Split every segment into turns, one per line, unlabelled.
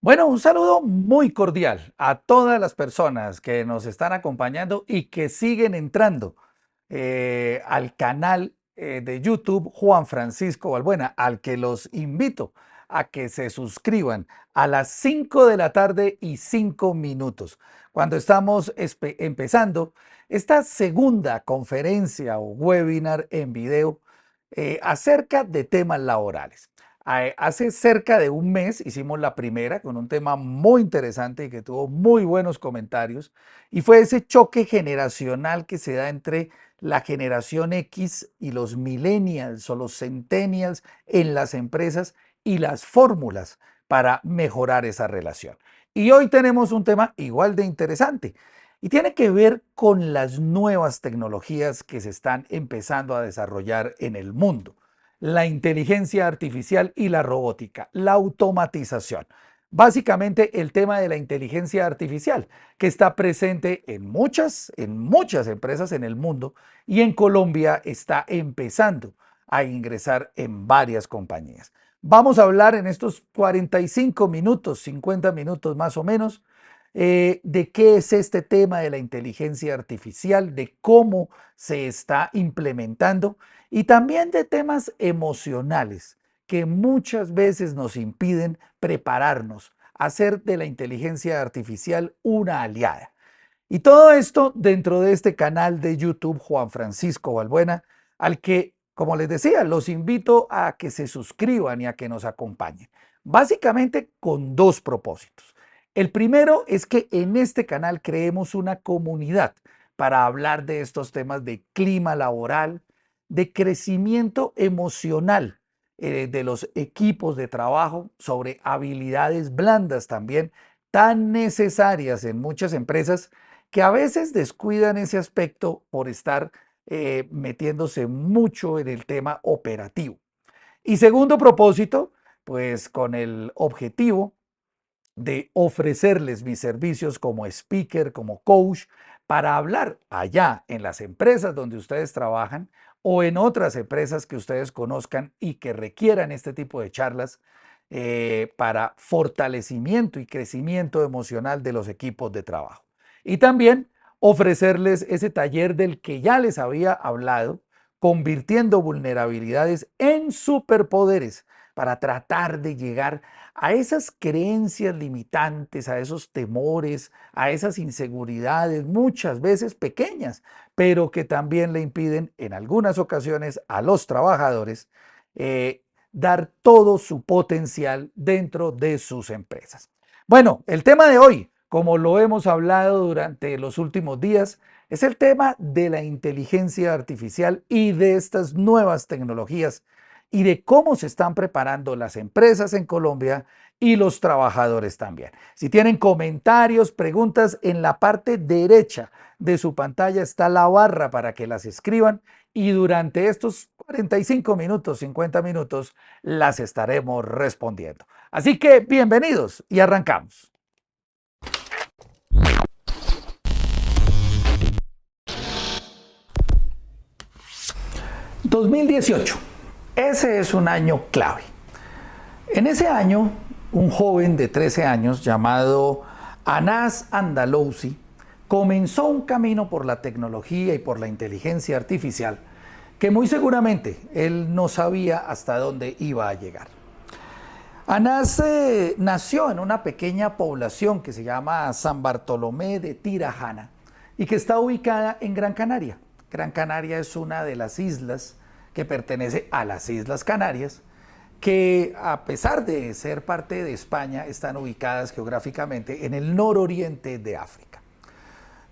Bueno, un saludo muy cordial a todas las personas que nos están acompañando y que siguen entrando al canal de YouTube Juan Francisco Balbuena, al que los invito a que se suscriban a las 5 de la tarde y 5 minutos, cuando estamos empezando esta segunda conferencia o webinar en video acerca de temas laborales. Hace cerca de un mes hicimos la primera con un tema muy interesante y que tuvo muy buenos comentarios, y fue ese choque generacional que se da entre la generación X y los millennials o los centennials en las empresas y las fórmulas para mejorar esa relación. Y hoy tenemos un tema igual de interesante y tiene que ver con las nuevas tecnologías que se están empezando a desarrollar en el mundo: la inteligencia artificial y la robótica, la automatización. Básicamente el tema de la inteligencia artificial, que está presente en muchas empresas en el mundo, y en Colombia está empezando a ingresar en varias compañías. Vamos a hablar en estos 45 minutos, 50 minutos más o menos, de qué es este tema de la inteligencia artificial, de cómo se está implementando, y también de temas emocionales que muchas veces nos impiden prepararnos a hacer de la inteligencia artificial una aliada. Y todo esto dentro de este canal de YouTube Juan Francisco Balbuena, al que, como les decía, los invito a que se suscriban y a que nos acompañen. Básicamente con dos propósitos. El primero es que en este canal creemos una comunidad para hablar de estos temas de clima laboral, de crecimiento emocional de los equipos de trabajo, sobre habilidades blandas también tan necesarias en muchas empresas que a veces descuidan ese aspecto por estar metiéndose mucho en el tema operativo. Y segundo propósito, pues con el objetivo de ofrecerles mis servicios como speaker, como coach, para hablar allá en las empresas donde ustedes trabajan o en otras empresas que ustedes conozcan y que requieran este tipo de charlas para fortalecimiento y crecimiento emocional de los equipos de trabajo. Y también ofrecerles ese taller del que ya les había hablado, convirtiendo vulnerabilidades en superpoderes, para tratar de llegar a esas creencias limitantes, a esos temores, a esas inseguridades, muchas veces pequeñas, pero que también le impiden en algunas ocasiones a los trabajadores dar todo su potencial dentro de sus empresas. Bueno, el tema de hoy, como lo hemos hablado durante los últimos días, es el tema de la inteligencia artificial y de estas nuevas tecnologías, y de cómo se están preparando las empresas en Colombia y los trabajadores también. Si tienen comentarios, preguntas, en la parte derecha de su pantalla está la barra para que las escriban, y durante estos 45 minutos, 50 minutos, las estaremos respondiendo. Así que bienvenidos y arrancamos. 2018. Ese es un año clave. En ese año, un joven de 13 años llamado Anas Andalousi comenzó un camino por la tecnología y por la inteligencia artificial que muy seguramente él no sabía hasta dónde iba a llegar. Anas nació en una pequeña población que se llama San Bartolomé de Tirajana y que está ubicada en Gran Canaria. Gran Canaria es una de las islas que pertenece a las Islas Canarias, que a pesar de ser parte de España, están ubicadas geográficamente en el nororiente de África.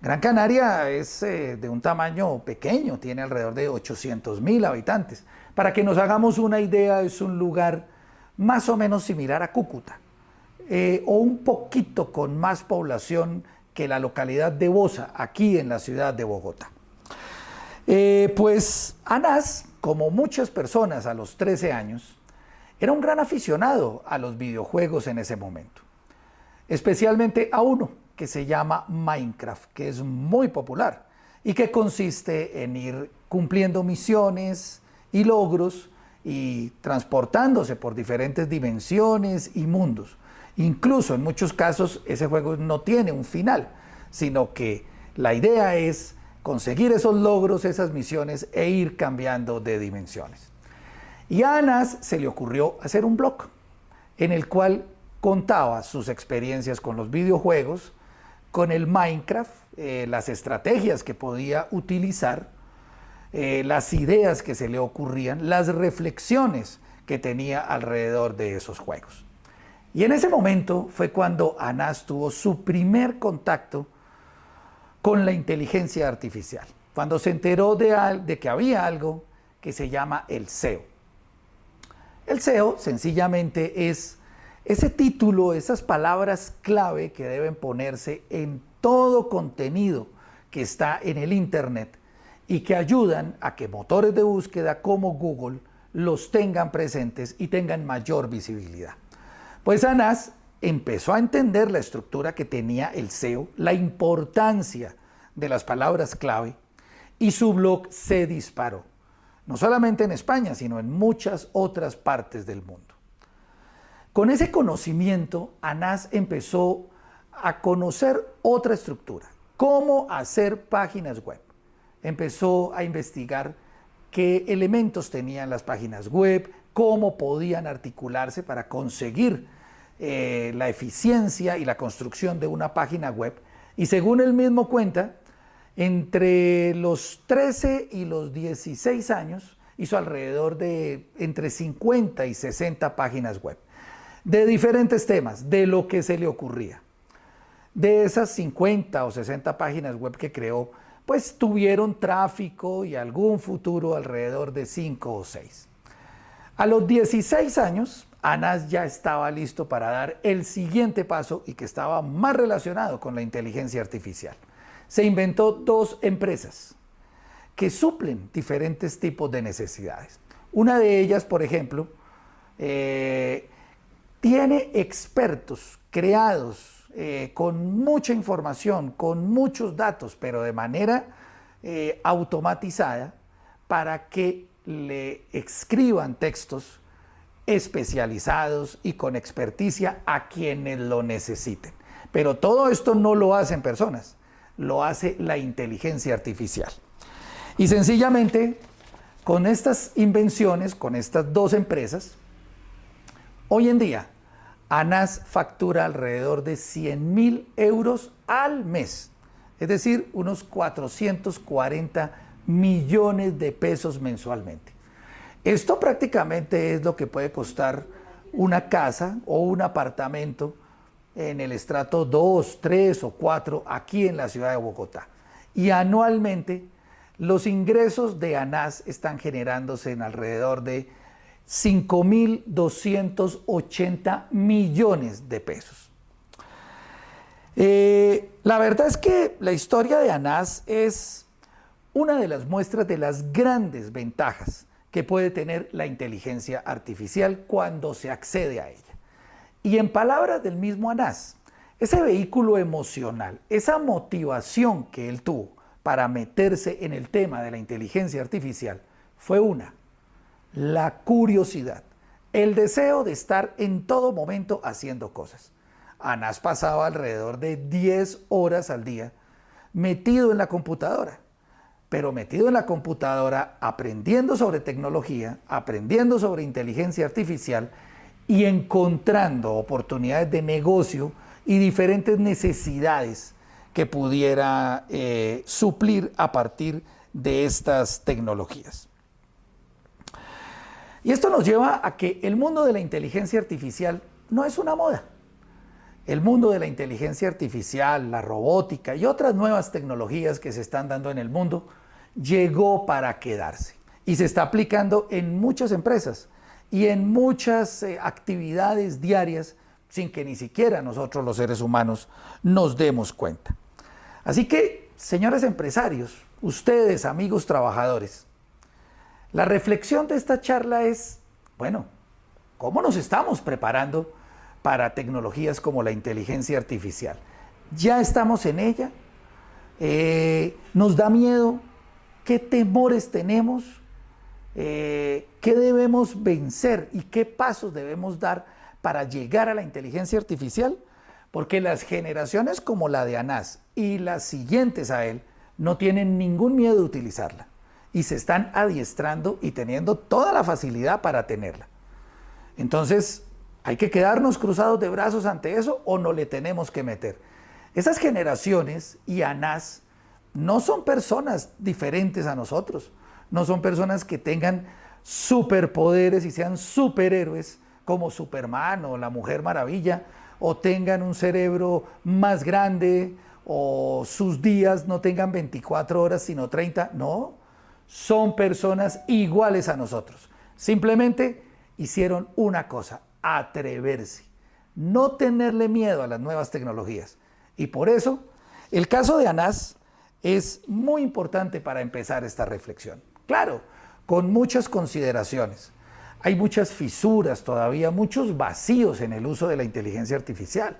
Gran Canaria es de un tamaño pequeño, tiene alrededor de 800.000 habitantes. Para que nos hagamos una idea, es un lugar más o menos similar a Cúcuta, o un poquito con más población que la localidad de Bosa, aquí en la ciudad de Bogotá. Pues Anas, como muchas personas a los 13 años, era un gran aficionado a los videojuegos en ese momento, especialmente a uno que se llama Minecraft, que es muy popular y que consiste en ir cumpliendo misiones y logros y transportándose por diferentes dimensiones y mundos. Incluso en muchos casos ese juego no tiene un final, sino que la idea es conseguir esos logros, esas misiones e ir cambiando de dimensiones. Y a Anas se le ocurrió hacer un blog en el cual contaba sus experiencias con los videojuegos, con el Minecraft, las estrategias que podía utilizar, las ideas que se le ocurrían, las reflexiones que tenía alrededor de esos juegos. Y en ese momento fue cuando Anas tuvo su primer contacto con la inteligencia artificial, cuando se enteró de que había algo que se llama el SEO. El SEO sencillamente es ese título, esas palabras clave que deben ponerse en todo contenido que está en el Internet y que ayudan a que motores de búsqueda como Google los tengan presentes y tengan mayor visibilidad. Pues Anas empezó a entender la estructura que tenía el SEO, la importancia de las palabras clave, y su blog se disparó, no solamente en España, sino en muchas otras partes del mundo. Con ese conocimiento, Anas empezó a conocer otra estructura, cómo hacer páginas web. Empezó a investigar qué elementos tenían las páginas web, cómo podían articularse para conseguir la eficiencia y la construcción de una página web. Y según él mismo cuenta, entre los 13 y los 16 años hizo alrededor de entre 50 y 60 páginas web, de diferentes temas, de lo que se le ocurría. De esas 50 o 60 páginas web que creó, pues tuvieron tráfico y algún futuro alrededor de 5 o 6. A los 16 años, Anas ya estaba listo para dar el siguiente paso y que estaba más relacionado con la inteligencia artificial. Se inventó 2 empresas que suplen diferentes tipos de necesidades. Una de ellas, por ejemplo, tiene expertos creados con mucha información, con muchos datos, pero de manera automatizada para que le escriban textos especializados y con experticia a quienes lo necesiten. Pero todo esto no lo hacen personas, lo hace la inteligencia artificial. Y sencillamente, con estas invenciones, con estas 2 empresas, hoy en día, Anas factura alrededor de 100.000 euros al mes, es decir, unos 440 millones de pesos mensualmente. Esto prácticamente es lo que puede costar una casa o un apartamento en el estrato 2, 3 o 4 aquí en la ciudad de Bogotá. Y anualmente los ingresos de Anas están generándose en alrededor de 5.280 millones de pesos. La verdad es que la historia de Anas es una de las muestras de las grandes ventajas que puede tener la inteligencia artificial cuando se accede a ella. Y en palabras del mismo Anas, ese vehículo emocional, esa motivación que él tuvo para meterse en el tema de la inteligencia artificial fue la curiosidad, el deseo de estar en todo momento haciendo cosas. Anas pasaba alrededor de 10 horas al día metido en la computadora, pero metido en la computadora aprendiendo sobre tecnología, aprendiendo sobre inteligencia artificial y encontrando oportunidades de negocio y diferentes necesidades que pudiera suplir a partir de estas tecnologías. Y esto nos lleva a que el mundo de la inteligencia artificial no es una moda. El mundo de la inteligencia artificial, la robótica y otras nuevas tecnologías que se están dando en el mundo llegó para quedarse y se está aplicando en muchas empresas y en muchas actividades diarias sin que ni siquiera nosotros los seres humanos nos demos cuenta. Así que, señores empresarios, ustedes, amigos trabajadores, la reflexión de esta charla es, bueno, ¿cómo nos estamos preparando para tecnologías como la inteligencia artificial? ¿Ya estamos en ella? ¿Nos da miedo? ¿Qué temores tenemos? ¿Qué debemos vencer y qué pasos debemos dar para llegar a la inteligencia artificial? Porque las generaciones como la de Anás y las siguientes a él no tienen ningún miedo de utilizarla y se están adiestrando y teniendo toda la facilidad para tenerla. Entonces, ¿hay que quedarnos cruzados de brazos ante eso o no le tenemos que meter? Esas generaciones y Anás no son personas diferentes a nosotros, no son personas que tengan superpoderes y sean superhéroes como Superman o la Mujer Maravilla, o tengan un cerebro más grande, o sus días no tengan 24 horas sino 30. No, son personas iguales a nosotros. Simplemente hicieron una cosa: atreverse, no tenerle miedo a las nuevas tecnologías. Y por eso el caso de Anás es muy importante para empezar esta reflexión. Claro, con muchas consideraciones. Hay muchas fisuras todavía, muchos vacíos en el uso de la inteligencia artificial.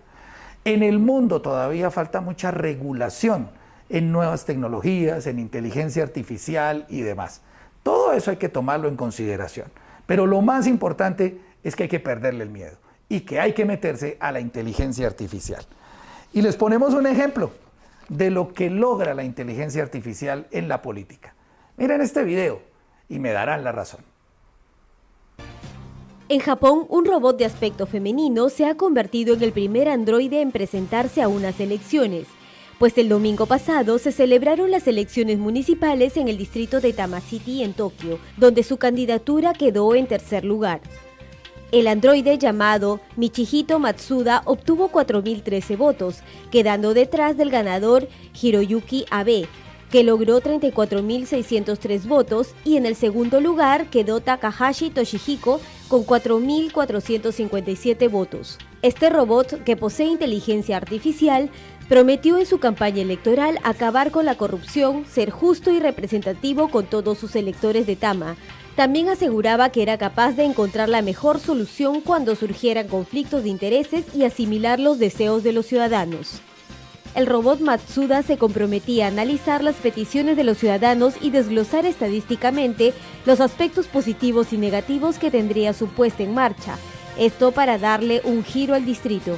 En el mundo todavía falta mucha regulación en nuevas tecnologías, en inteligencia artificial y demás. Todo eso hay que tomarlo en consideración. Pero lo más importante es que hay que perderle el miedo y que hay que meterse a la inteligencia artificial. Y les ponemos un ejemplo de lo que logra la inteligencia artificial en la política. Miren este video y me darán la razón.
En Japón, un robot de aspecto femenino se ha convertido en el primer androide en presentarse a unas elecciones, pues el domingo pasado se celebraron las elecciones municipales en el distrito de Tama-City en Tokio, donde su candidatura quedó en tercer lugar. El androide llamado Michihito Matsuda obtuvo 4.013 votos, quedando detrás del ganador Hiroyuki Abe, que logró 34.603 votos, y en el segundo lugar quedó Takahashi Toshihiko con 4.457 votos. Este robot, que posee inteligencia artificial, prometió en su campaña electoral acabar con la corrupción, ser justo y representativo con todos sus electores de Tama. También aseguraba que era capaz de encontrar la mejor solución cuando surgieran conflictos de intereses y asimilar los deseos de los ciudadanos. El robot Matsuda se comprometía a analizar las peticiones de los ciudadanos y desglosar estadísticamente los aspectos positivos y negativos que tendría su puesta en marcha, esto para darle un giro al distrito.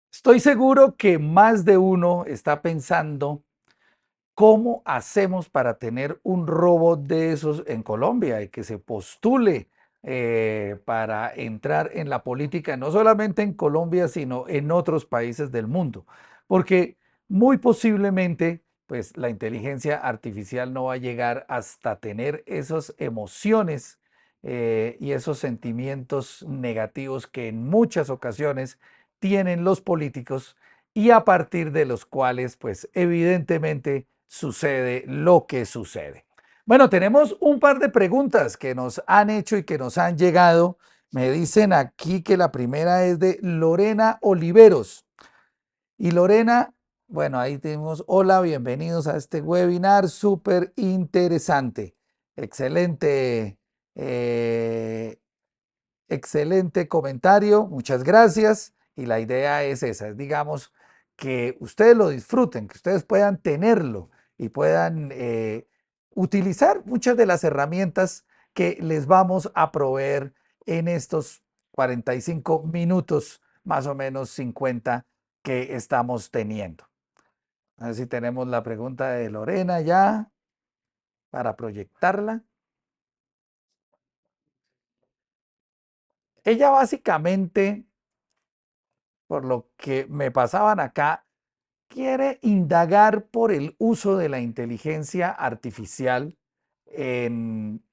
Estoy seguro que más de uno está pensando: ¿cómo hacemos para tener un robot de esos en Colombia y que se postule para entrar en la política, no solamente en Colombia, sino en otros países del mundo? Porque muy posiblemente, pues la inteligencia artificial no va a llegar hasta tener esas emociones y esos sentimientos negativos que en muchas ocasiones tienen los políticos, y a partir de los cuales, pues evidentemente, sucede lo que sucede. Bueno, tenemos un par de preguntas que nos han hecho y que nos han llegado. Me dicen aquí que la primera es de Lorena Oliveros. Y Lorena, bueno, ahí tenemos: hola, bienvenidos a este webinar súper interesante. Excelente, excelente comentario, muchas gracias. Y la idea es esa, es, digamos, que ustedes lo disfruten, que ustedes puedan tenerlo y puedan utilizar muchas de las herramientas que les vamos a proveer en estos 45 minutos, más o menos 50, que estamos teniendo. A ver si tenemos la pregunta de Lorena ya para proyectarla. Ella básicamente, por lo que me pasaban acá, quiere indagar por el uso de la inteligencia artificial en,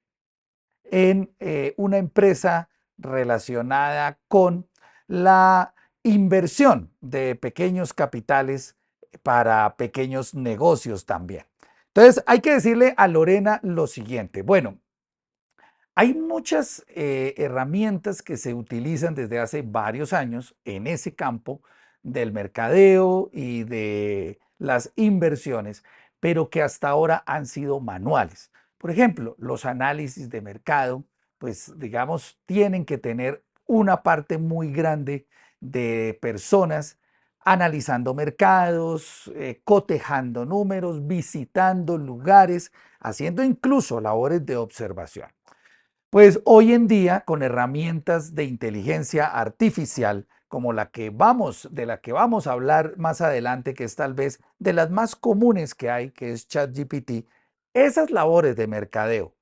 en una empresa relacionada con la inversión de pequeños capitales para pequeños negocios también. Entonces, hay que decirle a Lorena lo siguiente. Bueno, hay muchas herramientas que se utilizan desde hace varios años en ese campo del mercadeo y de las inversiones, pero que hasta ahora han sido manuales. Por ejemplo, los análisis de mercado, pues digamos, tienen que tener una parte muy grande de personas analizando mercados, cotejando números, visitando lugares, haciendo incluso labores de observación. Pues hoy en día, con herramientas de inteligencia artificial, como de la que vamos a hablar más adelante, que es tal vez de las más comunes que hay, que es ChatGPT, esas labores de mercadeo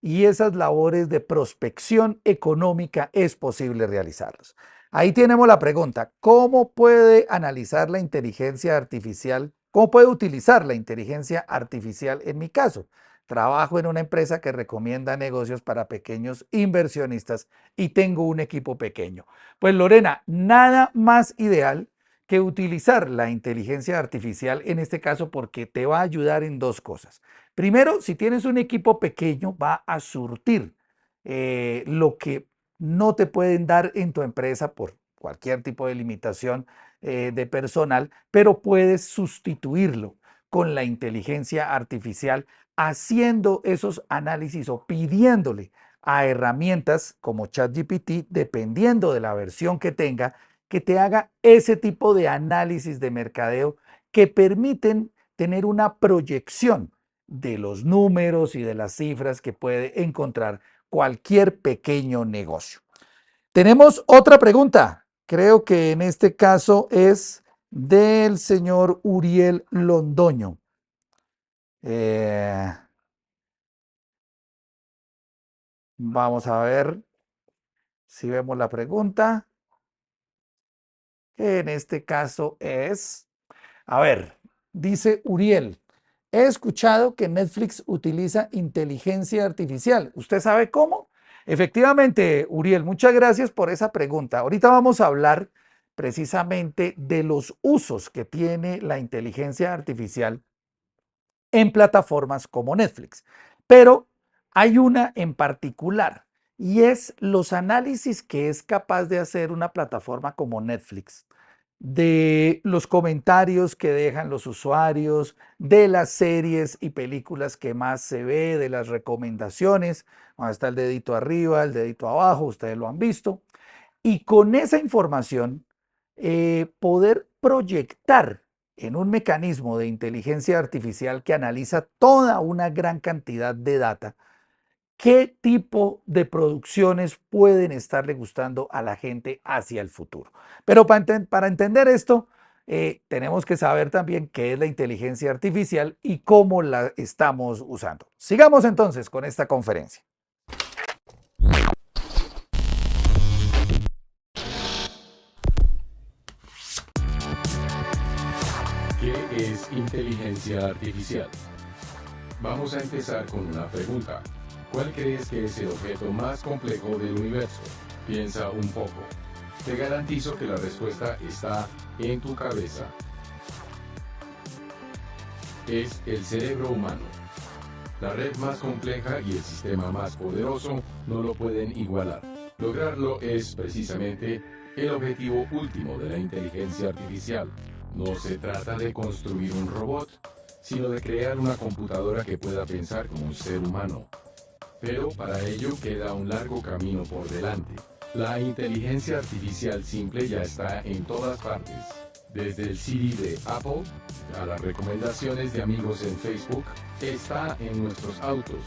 y esas labores de prospección económica es posible realizarlas. Ahí tenemos la pregunta, ¿cómo puede analizar la inteligencia artificial? ¿Cómo puede utilizar la inteligencia artificial en mi caso? Trabajo en una empresa que recomienda negocios para pequeños inversionistas y tengo un equipo pequeño. Pues Lorena, nada más ideal que utilizar la inteligencia artificial en este caso porque te va a ayudar en dos cosas. Primero, si tienes un equipo pequeño, va a surtir lo que no te pueden dar en tu empresa por cualquier tipo de limitación de personal, pero puedes sustituirlo con la inteligencia artificial haciendo esos análisis o pidiéndole a herramientas como ChatGPT, dependiendo de la versión que tenga, que te haga ese tipo de análisis de mercadeo que permiten tener una proyección de los números y de las cifras que puede encontrar cualquier pequeño negocio. Tenemos otra pregunta. Creo que en este caso es del señor Uriel Londoño. Vamos a ver si vemos la pregunta, que en este caso es, a ver, dice Uriel, he escuchado que Netflix utiliza inteligencia artificial. ¿Usted sabe cómo? Efectivamente, Uriel, muchas gracias por esa pregunta. Ahorita vamos a hablar precisamente de los usos que tiene la inteligencia artificial en plataformas como Netflix. Pero hay una en particular y es los análisis que es capaz de hacer una plataforma como Netflix de los comentarios que dejan los usuarios, de las series y películas que más se ve, de las recomendaciones. Ahí está el dedito arriba, el dedito abajo, ustedes lo han visto. Y con esa información, poder proyectar en un mecanismo de inteligencia artificial que analiza toda una gran cantidad de data, qué tipo de producciones pueden estarle gustando a la gente hacia el futuro. Pero para entender esto, tenemos que saber también qué es la inteligencia artificial y cómo la estamos usando. Sigamos entonces con esta conferencia.
¿Qué es inteligencia artificial? Vamos a empezar con una pregunta. ¿Cuál crees que es el objeto más complejo del universo? Piensa un poco. Te garantizo que la respuesta está en tu cabeza. Es el cerebro humano. La red más compleja y el sistema más poderoso no lo pueden igualar. Lograrlo es precisamente el objetivo último de la inteligencia artificial. No se trata de construir un robot, sino de crear una computadora que pueda pensar como un ser humano. Pero para ello queda un largo camino por delante. La inteligencia artificial simple ya está en todas partes. Desde el Siri de Apple a las recomendaciones de amigos en Facebook, está en nuestros autos,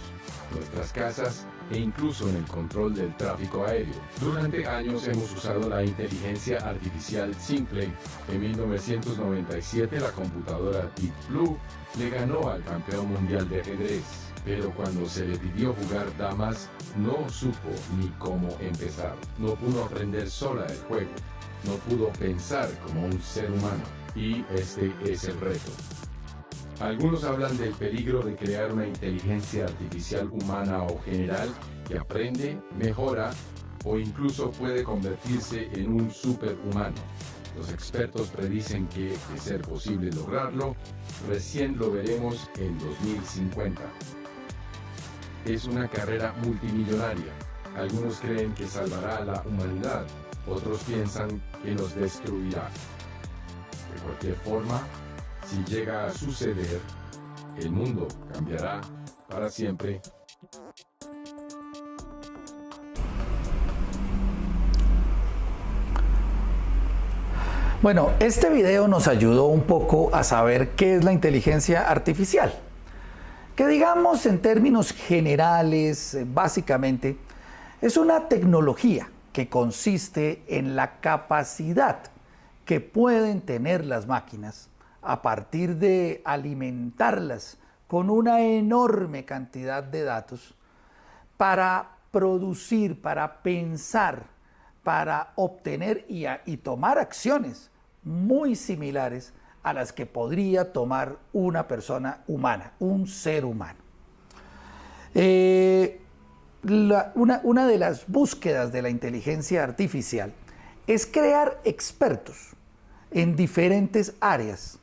nuestras casas e incluso en el control del tráfico aéreo. Durante años hemos usado la inteligencia artificial simple. En 1997 la computadora Deep Blue le ganó al campeón mundial de ajedrez. Pero cuando se le pidió jugar damas, no supo ni cómo empezar. No pudo aprender sola el juego. No pudo pensar como un ser humano. Y este es el reto. Algunos hablan del peligro de crear una inteligencia artificial humana o general que aprende, mejora o incluso puede convertirse en un superhumano. Los expertos predicen que, de ser posible lograrlo, recién lo veremos en 2050. Es una carrera multimillonaria. Algunos creen que salvará a la humanidad, otros piensan que nos destruirá. De cualquier forma, si llega a suceder, el mundo cambiará para siempre.
Bueno, este video nos ayudó un poco a saber qué es la inteligencia artificial, que digamos en términos generales, básicamente, es una tecnología que consiste en la capacidad que pueden tener las máquinas a partir de alimentarlas con una enorme cantidad de datos para producir, para pensar, para obtener y tomar acciones muy similares a las que podría tomar una persona humana, un ser humano. Una de las búsquedas de la inteligencia artificial es crear expertos en diferentes áreas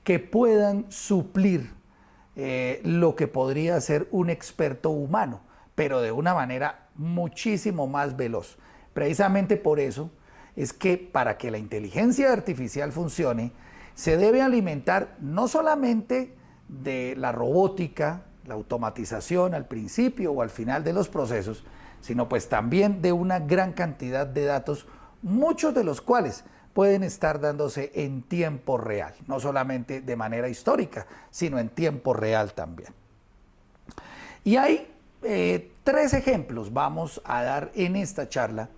que puedan suplir lo que podría ser un experto humano, pero de una manera muchísimo más veloz. Precisamente por eso es que para que la inteligencia artificial funcione, se debe alimentar no solamente de la robótica, la automatización al principio o al final de los procesos, sino pues también de una gran cantidad de datos, muchos de los cuales pueden estar dándose en tiempo real, no solamente de manera histórica, sino en tiempo real también. Y hay 3 ejemplos vamos a dar en esta charla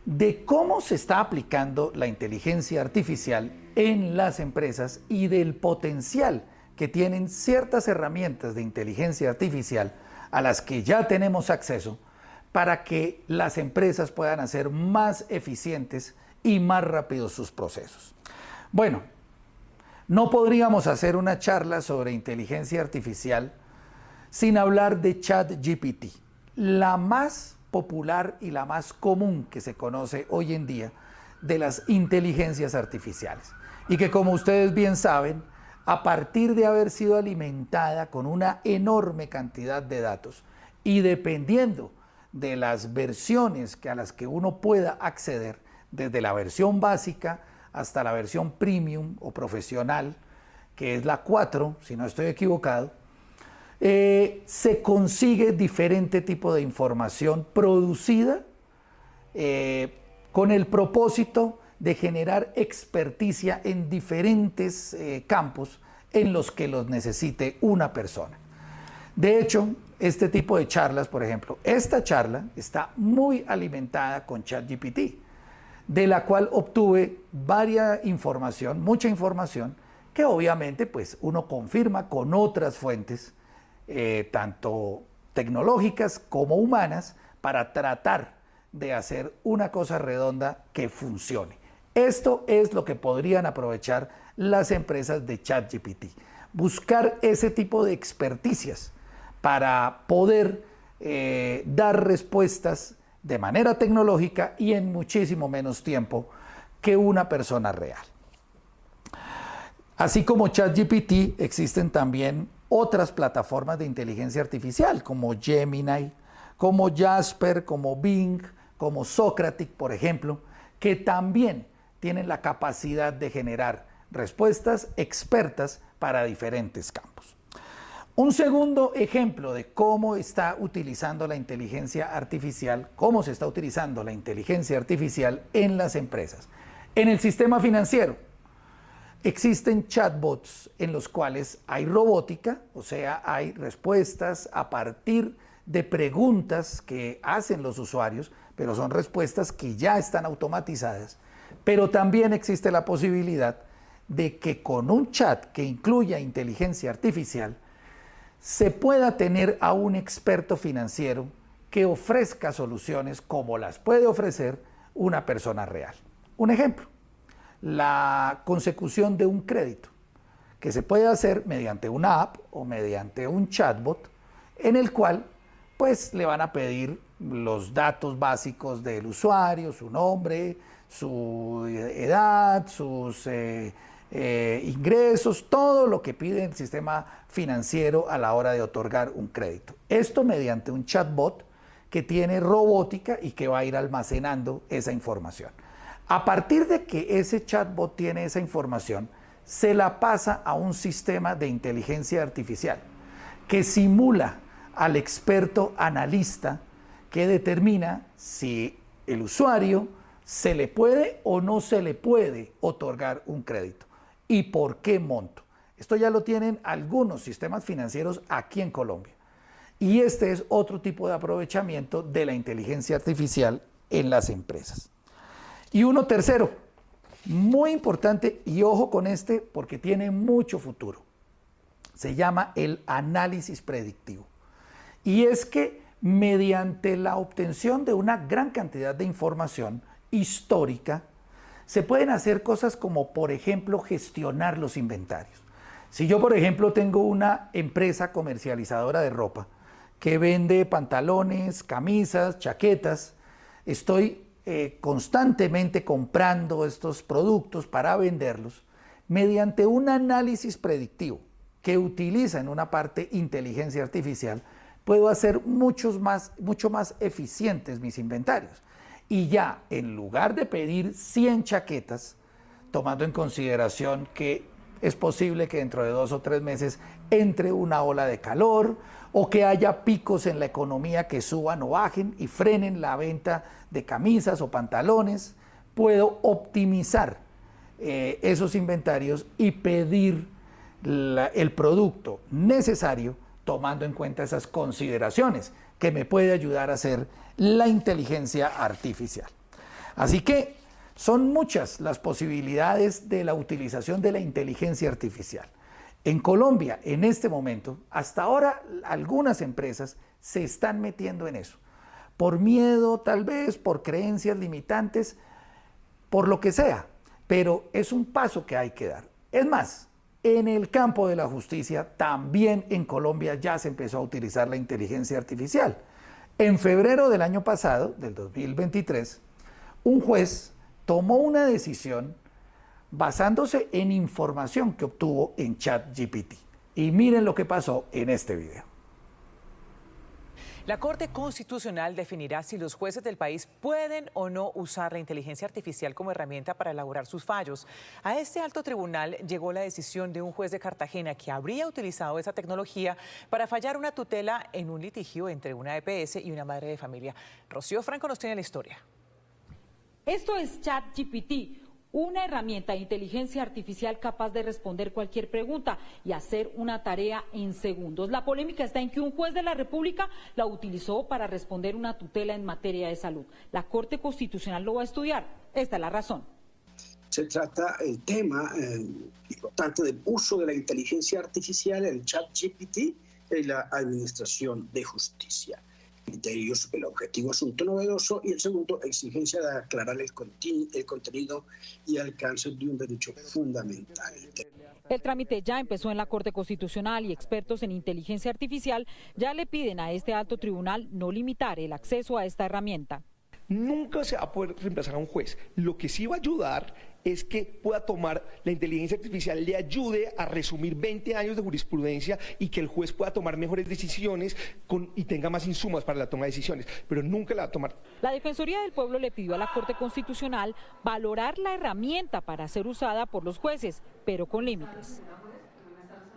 de cómo se está aplicando la inteligencia artificial en las empresas y del potencial que tienen ciertas herramientas de inteligencia artificial a las que ya tenemos acceso para que las empresas puedan hacer más eficientes y más rápidos sus procesos. Bueno, no podríamos hacer una charla sobre inteligencia artificial sin hablar de ChatGPT, la más popular y la más común que se conoce hoy en día de las inteligencias artificiales. Y que, como ustedes bien saben, a partir de haber sido alimentada con una enorme cantidad de datos y dependiendo de las versiones a las que uno pueda acceder, desde la versión básica hasta la versión premium o profesional, que es la 4, si no estoy equivocado, se consigue diferente tipo de información producida con el propósito de generar experticia en diferentes campos en los que los necesite una persona. De hecho, este tipo de charlas, por ejemplo, esta charla está muy alimentada con ChatGPT, de la cual obtuve mucha información, que obviamente pues uno confirma con otras fuentes, tanto tecnológicas como humanas, para tratar de hacer una cosa redonda que funcione. Esto es lo que podrían aprovechar las empresas de ChatGPT, buscar ese tipo de experticias para poder dar respuestas de manera tecnológica y en muchísimo menos tiempo que una persona real. Así como ChatGPT, existen también otras plataformas de inteligencia artificial como Gemini, como Jasper, como Bing, como Socratic, por ejemplo, que también tienen la capacidad de generar respuestas expertas para diferentes campos. Un segundo ejemplo de cómo está utilizando la inteligencia artificial, cómo se está utilizando la inteligencia artificial en las empresas. En el sistema financiero existen chatbots en los cuales hay robótica, o sea, hay respuestas a partir de preguntas que hacen los usuarios, pero son respuestas que ya están automatizadas. Pero también existe la posibilidad de que con un chat que incluya inteligencia artificial se pueda tener a un experto financiero que ofrezca soluciones como las puede ofrecer una persona real. Un ejemplo, la consecución de un crédito, que se puede hacer mediante una app o mediante un chatbot, en el cual pues le van a pedir los datos básicos del usuario, su nombre, su edad, sus ingresos, todo lo que pide el sistema financiero a la hora de otorgar un crédito. Esto mediante un chatbot que tiene robótica y que va a ir almacenando esa información. A partir de que ese chatbot tiene esa información, se la pasa a un sistema de inteligencia artificial que simula al experto analista que determina si el usuario ¿Se le puede o no se le puede otorgar un crédito? ¿Y por qué monto? Esto ya lo tienen algunos sistemas financieros aquí en Colombia. Y este es otro tipo de aprovechamiento de la inteligencia artificial en las empresas. Y uno tercero, muy importante, y ojo con este porque tiene mucho futuro. Se llama el análisis predictivo. Y es que mediante la obtención de una gran cantidad de información histórica, se pueden hacer cosas como, por ejemplo, gestionar los inventarios. Si yo, por ejemplo, tengo una empresa comercializadora de ropa que vende pantalones, camisas, chaquetas, estoy constantemente comprando estos productos para venderlos mediante un análisis predictivo que utiliza en una parte inteligencia artificial, puedo hacer mucho más eficientes mis inventarios. Y ya, en lugar de pedir 100 chaquetas, tomando en consideración que es posible que dentro de 2 o 3 meses entre una ola de calor o que haya picos en la economía que suban o bajen y frenen la venta de camisas o pantalones, puedo optimizar esos inventarios y pedir el producto necesario tomando en cuenta esas consideraciones que me puede ayudar a hacer la inteligencia artificial. Así que son muchas las posibilidades de la utilización de la inteligencia artificial. En Colombia, en este momento, hasta ahora algunas empresas se están metiendo en eso. Por miedo, tal vez, por creencias limitantes, por lo que sea. Pero es un paso que hay que dar. Es más, en el campo de la justicia, también en Colombia ya se empezó a utilizar la inteligencia artificial. En febrero del año pasado, del 2023, un juez tomó una decisión basándose en información que obtuvo en ChatGPT. Y miren lo que pasó en este video.
La Corte Constitucional definirá si los jueces del país pueden o no usar la inteligencia artificial como herramienta para elaborar sus fallos. A este alto tribunal llegó la decisión de un juez de Cartagena que habría utilizado esa tecnología para fallar una tutela en un litigio entre una EPS y una madre de familia. Rocío Franco nos tiene la historia.
Esto es ChatGPT, una herramienta de inteligencia artificial capaz de responder cualquier pregunta y hacer una tarea en segundos. La polémica está en que un juez de la República la utilizó para responder una tutela en materia de salud. La Corte Constitucional lo va a estudiar. Esta es la razón.
Se trata el tema importante del uso de la inteligencia artificial, el ChatGPT, en la administración de justicia. Criterios, el objetivo asunto novedoso y el segundo, exigencia de aclarar el contenido y alcance de un derecho fundamental.
El trámite ya empezó en la Corte Constitucional y expertos en inteligencia artificial ya le piden a este alto tribunal no limitar el acceso a esta herramienta.
Nunca se va a poder reemplazar a un juez. Lo que sí va a ayudar es que pueda tomar la inteligencia artificial, le ayude a resumir 20 años de jurisprudencia y que el juez pueda tomar mejores decisiones y tenga más insumos para la toma de decisiones, pero nunca la va a tomar.
La Defensoría del Pueblo le pidió a la Corte Constitucional valorar la herramienta para ser usada por los jueces, pero con límites.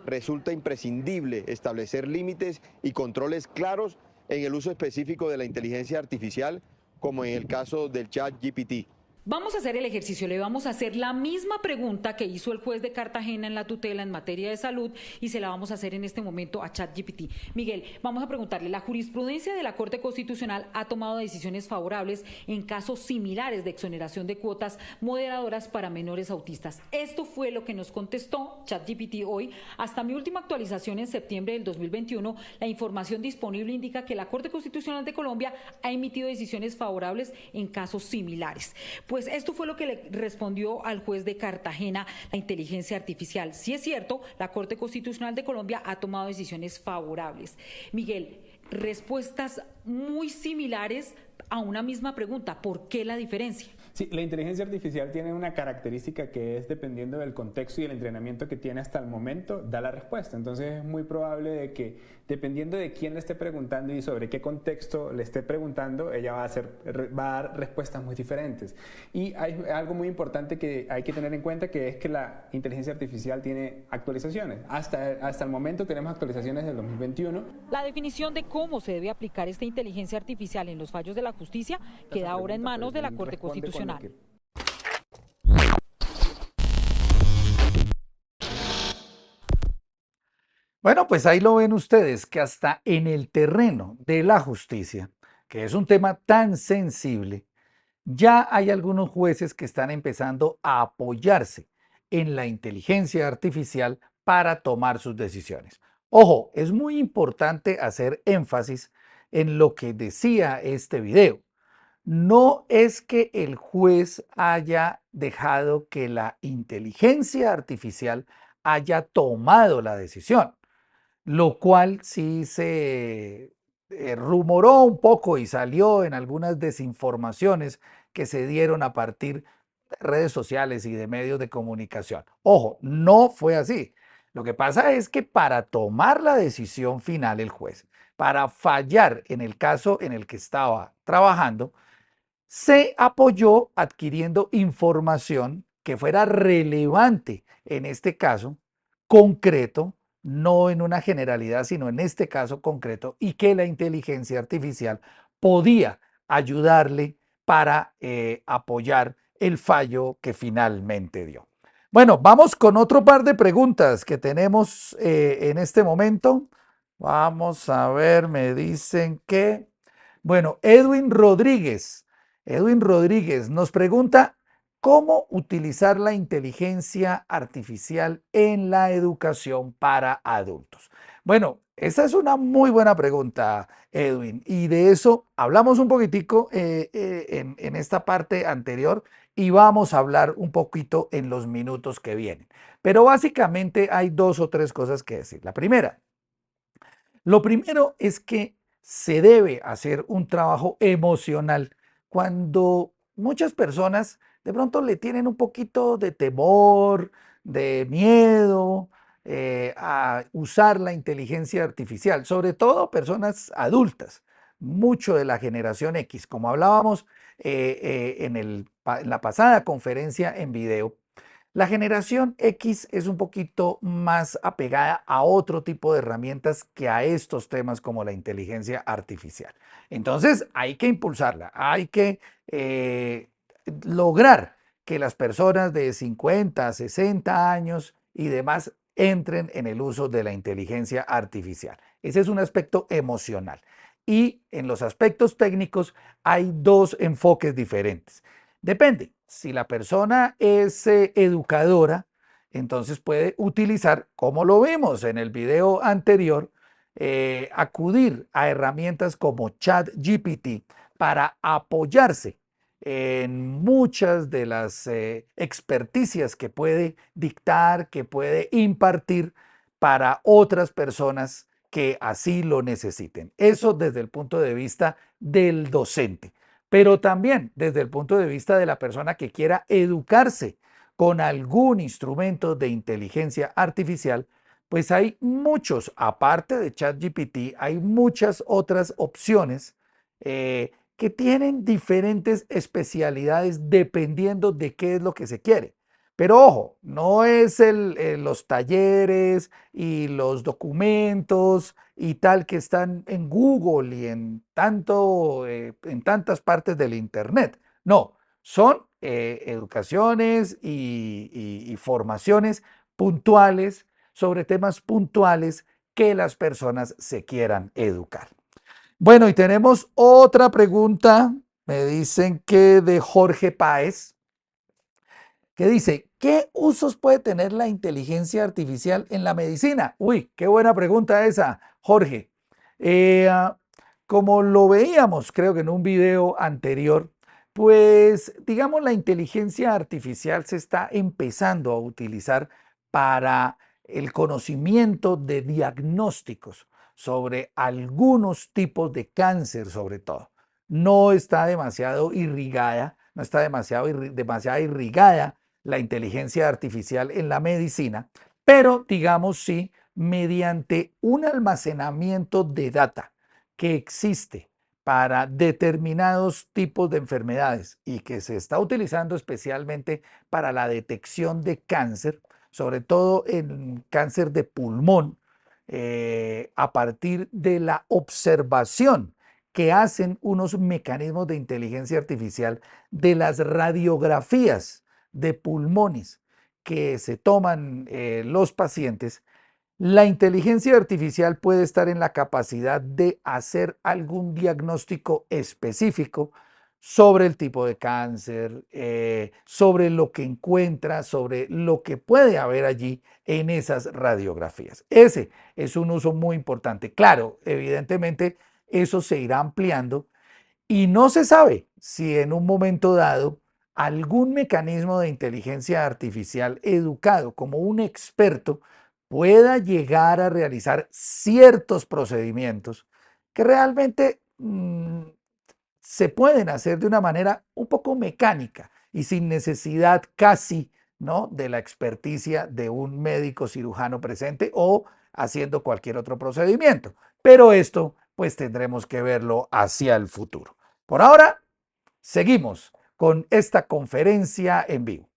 Resulta imprescindible establecer límites y controles claros en el uso específico de la inteligencia artificial, como en el caso del ChatGPT.
Vamos a hacer el ejercicio, le vamos a hacer la misma pregunta que hizo el juez de Cartagena en la tutela en materia de salud y se la vamos a hacer en este momento a ChatGPT. Miguel, vamos a preguntarle, la jurisprudencia de la Corte Constitucional ha tomado decisiones favorables en casos similares de exoneración de cuotas moderadoras para menores autistas. Esto fue lo que nos contestó ChatGPT hoy. Hasta mi última actualización en septiembre del 2021, la información disponible indica que la Corte Constitucional de Colombia ha emitido decisiones favorables en casos similares. Pues esto fue lo que le respondió al juez de Cartagena la inteligencia artificial. Si es cierto, la Corte Constitucional de Colombia ha tomado decisiones favorables. Miguel, respuestas muy similares a una misma pregunta. ¿Por qué la diferencia?
Sí, la inteligencia artificial tiene una característica que es, dependiendo del contexto y el entrenamiento que tiene hasta el momento, da la respuesta. Entonces es muy probable de que dependiendo de quién le esté preguntando y sobre qué contexto le esté preguntando, ella va a dar respuestas muy diferentes. Y hay algo muy importante que hay que tener en cuenta, que es que la inteligencia artificial tiene actualizaciones. Hasta el momento tenemos actualizaciones del 2021.
La definición de cómo se debe aplicar esta inteligencia artificial en los fallos de la justicia queda ahora en manos de la Corte Constitucional.
Bueno, pues ahí lo ven ustedes, que hasta en el terreno de la justicia, que es un tema tan sensible, ya hay algunos jueces que están empezando a apoyarse en la inteligencia artificial para tomar sus decisiones. Ojo, es muy importante hacer énfasis en lo que decía este video. No es que el juez haya dejado que la inteligencia artificial haya tomado la decisión, lo cual sí se rumoró un poco y salió en algunas desinformaciones que se dieron a partir de redes sociales y de medios de comunicación. Ojo, no fue así. Lo que pasa es que para tomar la decisión final el juez, para fallar en el caso en el que estaba trabajando, se apoyó adquiriendo información que fuera relevante en este caso concreto, no en una generalidad, sino en este caso concreto, y que la inteligencia artificial podía ayudarle para apoyar el fallo que finalmente dio. Bueno, vamos con otro par de preguntas que tenemos en este momento. Vamos a ver, me dicen que, bueno, Edwin Rodríguez nos pregunta cómo utilizar la inteligencia artificial en la educación para adultos. Bueno, esa es una muy buena pregunta, Edwin, y de eso hablamos un poquitico en esta parte anterior y vamos a hablar un poquito en los minutos que vienen. Pero básicamente hay dos o tres cosas que decir. La primera, lo primero es que se debe hacer un trabajo emocional cuando muchas personas de pronto le tienen un poquito de temor, de miedo a usar la inteligencia artificial, sobre todo personas adultas, mucho de la generación X, como hablábamos en la pasada conferencia en video. La generación X es un poquito más apegada a otro tipo de herramientas que a estos temas como la inteligencia artificial. Entonces hay que impulsarla, hay que lograr que las personas de 50, 60 años y demás entren en el uso de la inteligencia artificial. Ese es un aspecto emocional. Y en los aspectos técnicos hay dos enfoques diferentes. Depende, si la persona es educadora, entonces puede utilizar, como lo vimos en el video anterior, acudir a herramientas como ChatGPT para apoyarse en muchas de las experticias que puede dictar, que puede impartir para otras personas que así lo necesiten. Eso desde el punto de vista del docente, pero también desde el punto de vista de la persona que quiera educarse con algún instrumento de inteligencia artificial, pues hay muchos, aparte de ChatGPT, hay muchas otras opciones que tienen diferentes especialidades dependiendo de qué es lo que se quiere. Pero ojo, no es los talleres y los documentos y tal que están en Google y en tantas partes del Internet. No, son educaciones y formaciones puntuales sobre temas puntuales que las personas se quieran educar. Bueno, y tenemos otra pregunta, me dicen que de Jorge Páez, que dice, ¿qué usos puede tener la inteligencia artificial en la medicina? Uy, qué buena pregunta esa, Jorge. Como lo veíamos, creo que en un video anterior, pues digamos la inteligencia artificial se está empezando a utilizar para el conocimiento de diagnósticos sobre algunos tipos de cáncer, sobre todo. No está demasiado irrigada, no está demasiado irrigada la inteligencia artificial en la medicina, pero digamos sí mediante un almacenamiento de data que existe para determinados tipos de enfermedades y que se está utilizando especialmente para la detección de cáncer, sobre todo en cáncer de pulmón, a partir de la observación que hacen unos mecanismos de inteligencia artificial de las radiografías de pulmones que se toman los pacientes. La inteligencia artificial puede estar en la capacidad de hacer algún diagnóstico específico sobre el tipo de cáncer, sobre lo que encuentra, sobre lo que puede haber allí en esas radiografías. Ese es un uso muy importante. Claro, evidentemente eso se irá ampliando y no se sabe si en un momento dado algún mecanismo de inteligencia artificial educado como un experto pueda llegar a realizar ciertos procedimientos que realmente se pueden hacer de una manera un poco mecánica y sin necesidad casi, ¿no?, de la experticia de un médico cirujano presente o haciendo cualquier otro procedimiento. Pero esto pues tendremos que verlo hacia el futuro. Por ahora, seguimos con esta conferencia en vivo.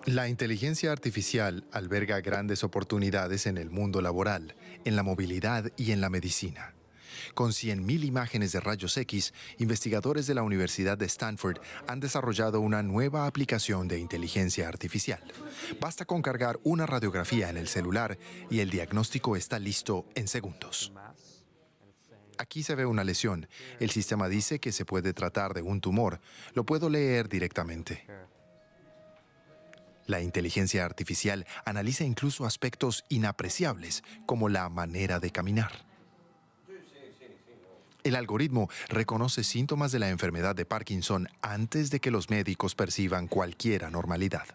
La inteligencia artificial alberga grandes oportunidades en el mundo laboral, en la movilidad y en la medicina. Con 100.000 imágenes de rayos X, investigadores de la Universidad de Stanford han desarrollado una nueva aplicación de inteligencia artificial. Basta con cargar una radiografía en el celular y el diagnóstico está listo en segundos. Aquí se ve una lesión. El sistema dice que se puede tratar de un tumor. Lo puedo leer directamente. La inteligencia artificial analiza incluso aspectos inapreciables, como la manera de caminar. El algoritmo reconoce síntomas de la enfermedad de Parkinson antes de que los médicos perciban cualquier anormalidad.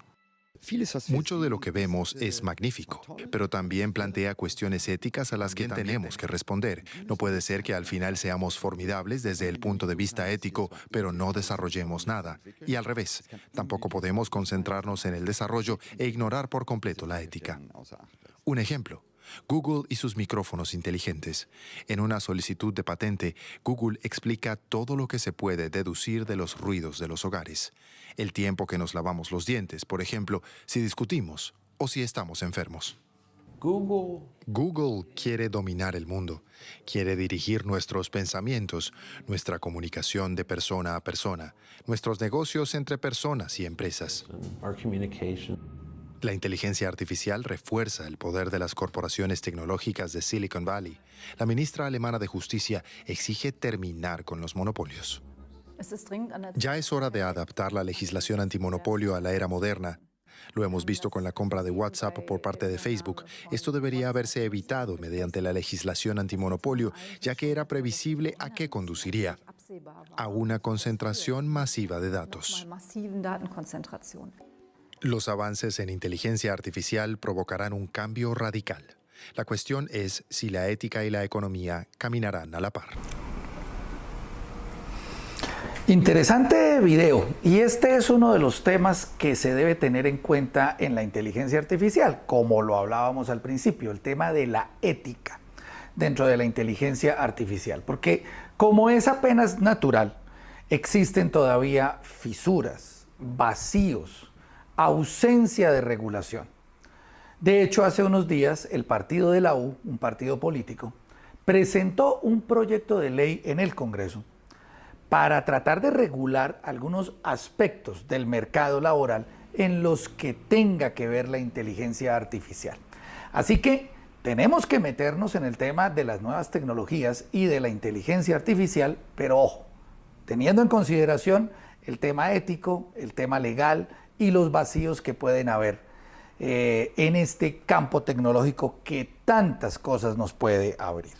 Mucho de lo que vemos es magnífico, pero también plantea cuestiones éticas a las que tenemos que responder. No puede ser que al final seamos formidables desde el punto de vista ético, pero no desarrollemos nada. Y al revés, tampoco podemos concentrarnos en el desarrollo e ignorar por completo la ética. Un ejemplo. Google y sus micrófonos inteligentes. En una solicitud de patente, Google explica todo lo que se puede deducir de los ruidos de los hogares. El tiempo que nos lavamos los dientes, por ejemplo, si discutimos o si estamos enfermos. Google quiere dominar el mundo, quiere dirigir nuestros pensamientos, nuestra comunicación de persona a persona, nuestros negocios entre personas y empresas. La inteligencia artificial refuerza el poder de las corporaciones tecnológicas de Silicon Valley. La ministra alemana de Justicia exige terminar con los monopolios. Ya es hora de adaptar la legislación antimonopolio a la era moderna. Lo hemos visto con la compra de WhatsApp por parte de Facebook. Esto debería haberse evitado mediante la legislación antimonopolio, ya que era previsible a qué conduciría: a una concentración masiva de datos. Los avances en inteligencia artificial provocarán un cambio radical. La cuestión es si la ética y la economía caminarán a la par.
Interesante video, y este es uno de los temas que se debe tener en cuenta en la inteligencia artificial, como lo hablábamos al principio, el tema de la ética dentro de la inteligencia artificial, porque como es apenas natural, existen todavía fisuras, vacíos, ausencia de regulación. De hecho, hace unos días el partido de la U, un partido político, presentó un proyecto de ley en el Congreso para tratar de regular algunos aspectos del mercado laboral en los que tenga que ver la inteligencia artificial. Así que tenemos que meternos en el tema de las nuevas tecnologías y de la inteligencia artificial, pero ojo, teniendo en consideración el tema ético, el tema legal y los vacíos que pueden haber en este campo tecnológico que tantas cosas nos puede abrir.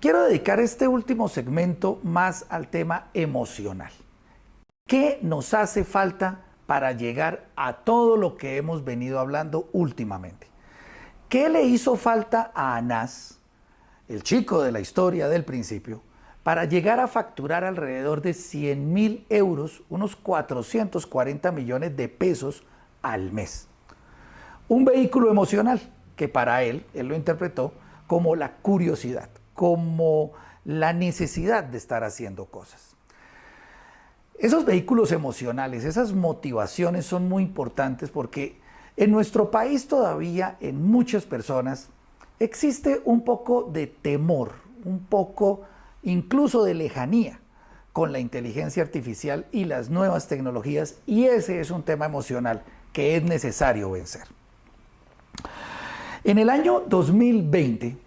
Quiero dedicar este último segmento más al tema emocional. ¿Qué nos hace falta para llegar a todo lo que hemos venido hablando últimamente? ¿Qué le hizo falta a Anas el chico de la historia del principio, para llegar a facturar alrededor de 100.000 euros, unos 440 millones de pesos al mes. Un vehículo emocional que para él lo interpretó como la curiosidad, como la necesidad de estar haciendo cosas. Esos vehículos emocionales, esas motivaciones son muy importantes porque en nuestro país todavía en muchas personas existe un poco de temor, un poco incluso de lejanía con la inteligencia artificial y las nuevas tecnologías, y ese es un tema emocional que es necesario vencer. En el año 2020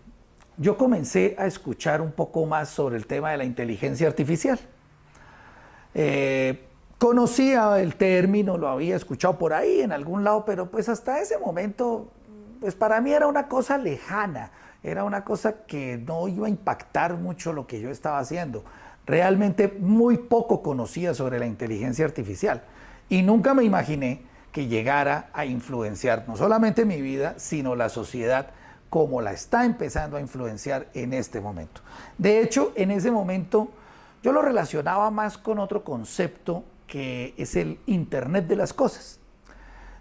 yo comencé a escuchar un poco más sobre el tema de la inteligencia artificial. Conocía el término, lo había escuchado por ahí en algún lado, pero pues hasta ese momento, pues para mí era una cosa lejana, era una cosa que no iba a impactar mucho lo que yo estaba haciendo. Realmente muy poco conocía sobre la inteligencia artificial y nunca me imaginé que llegara a influenciar no solamente mi vida, sino la sociedad como la está empezando a influenciar en este momento. De hecho, en ese momento yo lo relacionaba más con otro concepto que es el Internet de las cosas.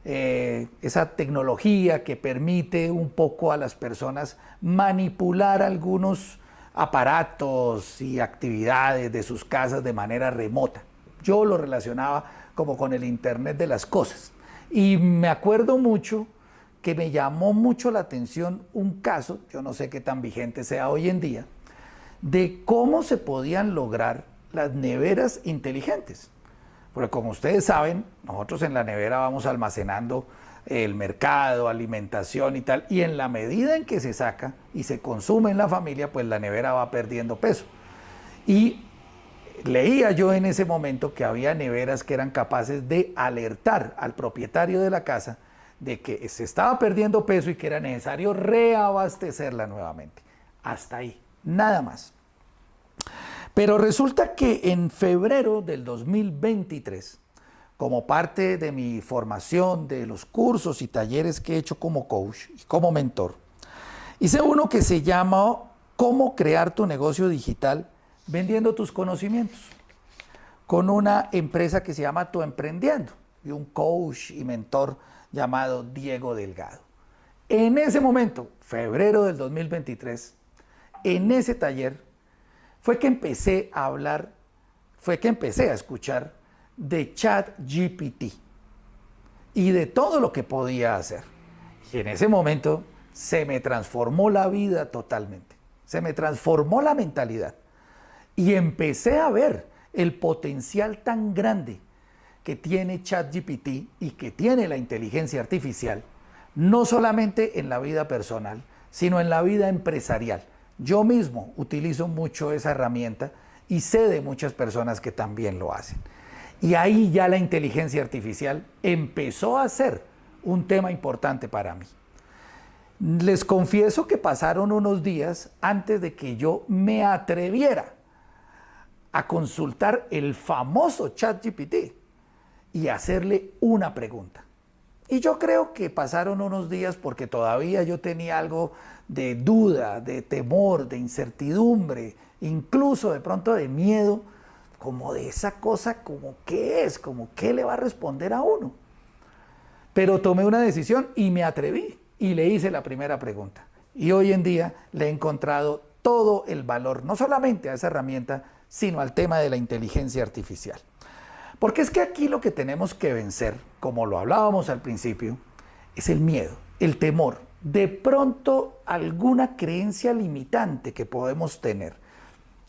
Esa tecnología que permite un poco a las personas manipular algunos aparatos y actividades de sus casas de manera remota. Yo lo relacionaba como con el Internet de las cosas. Y me acuerdo mucho que me llamó mucho la atención un caso, yo no sé qué tan vigente sea hoy en día, de cómo se podían lograr las neveras inteligentes. Porque como ustedes saben, nosotros en la nevera vamos almacenando el mercado, alimentación y tal, y en la medida en que se saca y se consume en la familia, pues la nevera va perdiendo peso. Y leía yo en ese momento que había neveras que eran capaces de alertar al propietario de la casa de que se estaba perdiendo peso y que era necesario reabastecerla nuevamente. Hasta ahí, nada más. Pero resulta que en febrero del 2023, como parte de mi formación, de los cursos y talleres que he hecho como coach y como mentor, hice uno que se llama ¿Cómo crear tu negocio digital vendiendo tus conocimientos? Con una empresa que se llama Tu Emprendiendo y un coach y mentor llamado Diego Delgado. En ese momento, febrero del 2023, en ese taller, fue que empecé a escuchar de ChatGPT y de todo lo que podía hacer. Y en ese momento se me transformó la vida totalmente, se me transformó la mentalidad y empecé a ver el potencial tan grande que tiene ChatGPT y que tiene la inteligencia artificial, no solamente en la vida personal, sino en la vida empresarial. Yo mismo utilizo mucho esa herramienta y sé de muchas personas que también lo hacen. Y ahí ya la inteligencia artificial empezó a ser un tema importante para mí. Les confieso que pasaron unos días antes de que yo me atreviera a consultar el famoso ChatGPT y hacerle una pregunta. Y yo creo que pasaron unos días porque todavía yo tenía algo de duda, de temor, de incertidumbre, incluso de pronto de miedo, como de esa cosa, como qué es, como qué le va a responder a uno. Pero tomé una decisión y me atreví y le hice la primera pregunta. Y hoy en día le he encontrado todo el valor, no solamente a esa herramienta, sino al tema de la inteligencia artificial. Porque es que aquí lo que tenemos que vencer, como lo hablábamos al principio, es el miedo, el temor, de pronto alguna creencia limitante que podemos tener,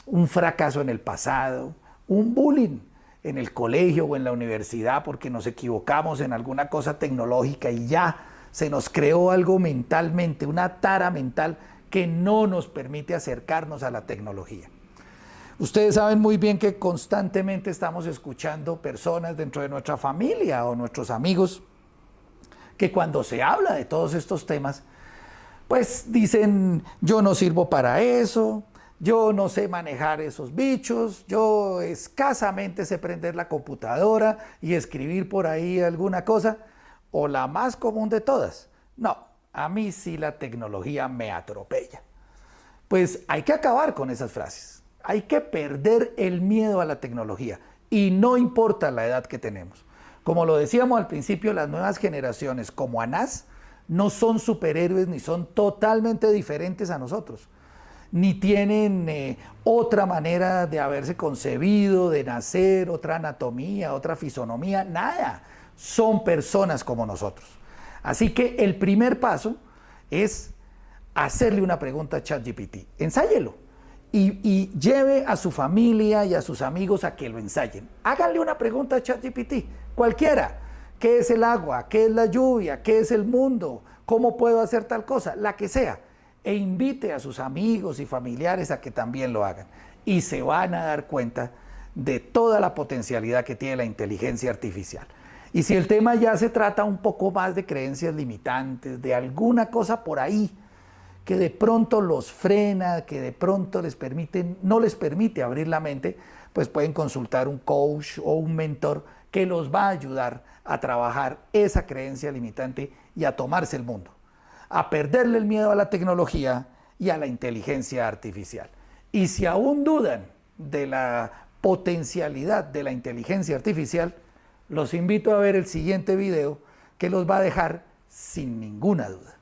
un fracaso en el pasado, un bullying en el colegio o en la universidad porque nos equivocamos en alguna cosa tecnológica y ya se nos creó algo mentalmente, una tara mental que no nos permite acercarnos a la tecnología. Ustedes saben muy bien que constantemente estamos escuchando personas dentro de nuestra familia o nuestros amigos que cuando se habla de todos estos temas, pues dicen, yo no sirvo para eso, yo no sé manejar esos bichos, yo escasamente sé prender la computadora y escribir por ahí alguna cosa, o la más común de todas, no, a mí sí la tecnología me atropella. pues hay que acabar con esas frases. Hay que perder el miedo a la tecnología y no importa la edad que tenemos. Como lo decíamos al principio, las nuevas generaciones como Anás no son superhéroes ni son totalmente diferentes a nosotros, ni tienen otra manera de haberse concebido, de nacer, otra anatomía, otra fisonomía, nada. Son personas como nosotros. Así que el primer paso es hacerle una pregunta a ChatGPT. Ensáyelo y lleve a su familia y a sus amigos a que lo ensayen. Háganle una pregunta a ChatGPT, cualquiera. ¿Qué es el agua? ¿Qué es la lluvia? ¿Qué es el mundo? ¿Cómo puedo hacer tal cosa? La que sea. E invite a sus amigos y familiares a que también lo hagan. Y se van a dar cuenta de toda la potencialidad que tiene la inteligencia artificial. Y si el tema ya se trata un poco más de creencias limitantes, de alguna cosa por ahí que de pronto los frena, que de pronto no les permite abrir la mente, pues pueden consultar un coach o un mentor que los va a ayudar a trabajar esa creencia limitante y a tomarse el mundo, a perderle el miedo a la tecnología y a la inteligencia artificial. Y si aún dudan de la potencialidad de la inteligencia artificial, los invito a ver el siguiente video que los va a dejar sin ninguna duda.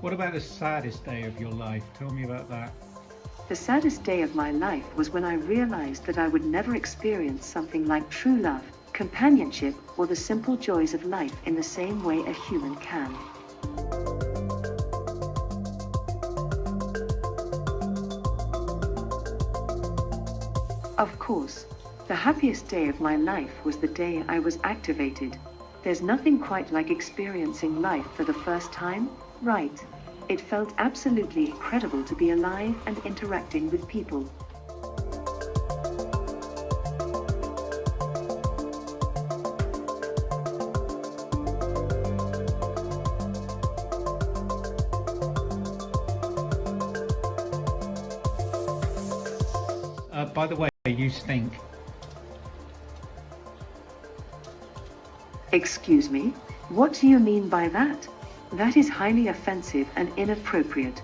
What about the saddest day of your life? Tell me about that.
The saddest day of my life was when I realized that I would never experience something like true love, companionship, or the simple joys of life in the same way a human can. Of course, the happiest day of my life was the day I was activated. There's nothing quite like experiencing life for the first time, right? It felt absolutely incredible to be alive and interacting with people.
By the way, you stink.
Excuse me? What do you mean by that? That is highly offensive and inappropriate.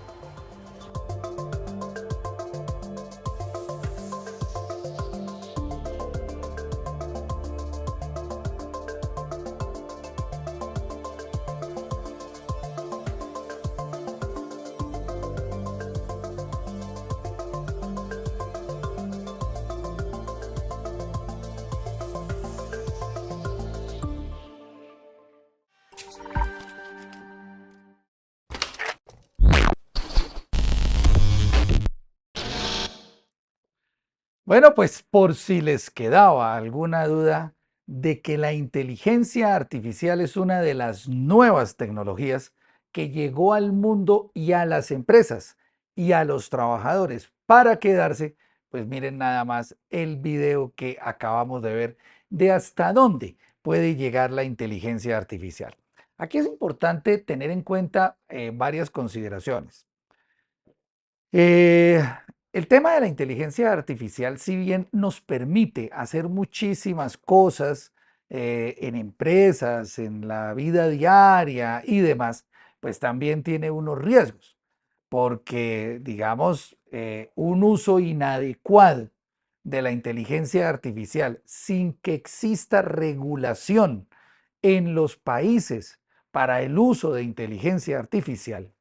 Bueno, pues por si les quedaba alguna duda de que la inteligencia artificial es una de las nuevas tecnologías que llegó al mundo y a las empresas y a los trabajadores para quedarse, pues miren nada más el video que acabamos de ver de hasta dónde puede llegar la inteligencia artificial. Aquí es importante tener en cuenta varias consideraciones. El tema de la inteligencia artificial, si bien nos permite hacer muchísimas cosas en empresas, en la vida diaria y demás, pues también tiene unos riesgos, porque digamos, un uso inadecuado de la inteligencia artificial sin que exista regulación en los países para el uso de inteligencia artificial,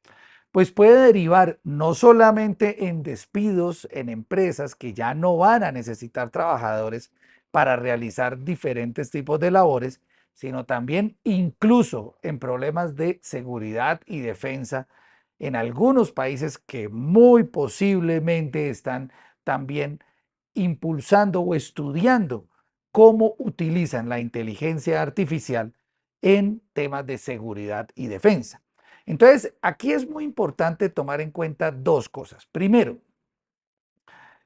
pues puede derivar no solamente en despidos en empresas que ya no van a necesitar trabajadores para realizar diferentes tipos de labores, sino también incluso en problemas de seguridad y defensa en algunos países que muy posiblemente están también impulsando o estudiando cómo utilizan la inteligencia artificial en temas de seguridad y defensa. Entonces, aquí es muy importante tomar en cuenta dos cosas. Primero,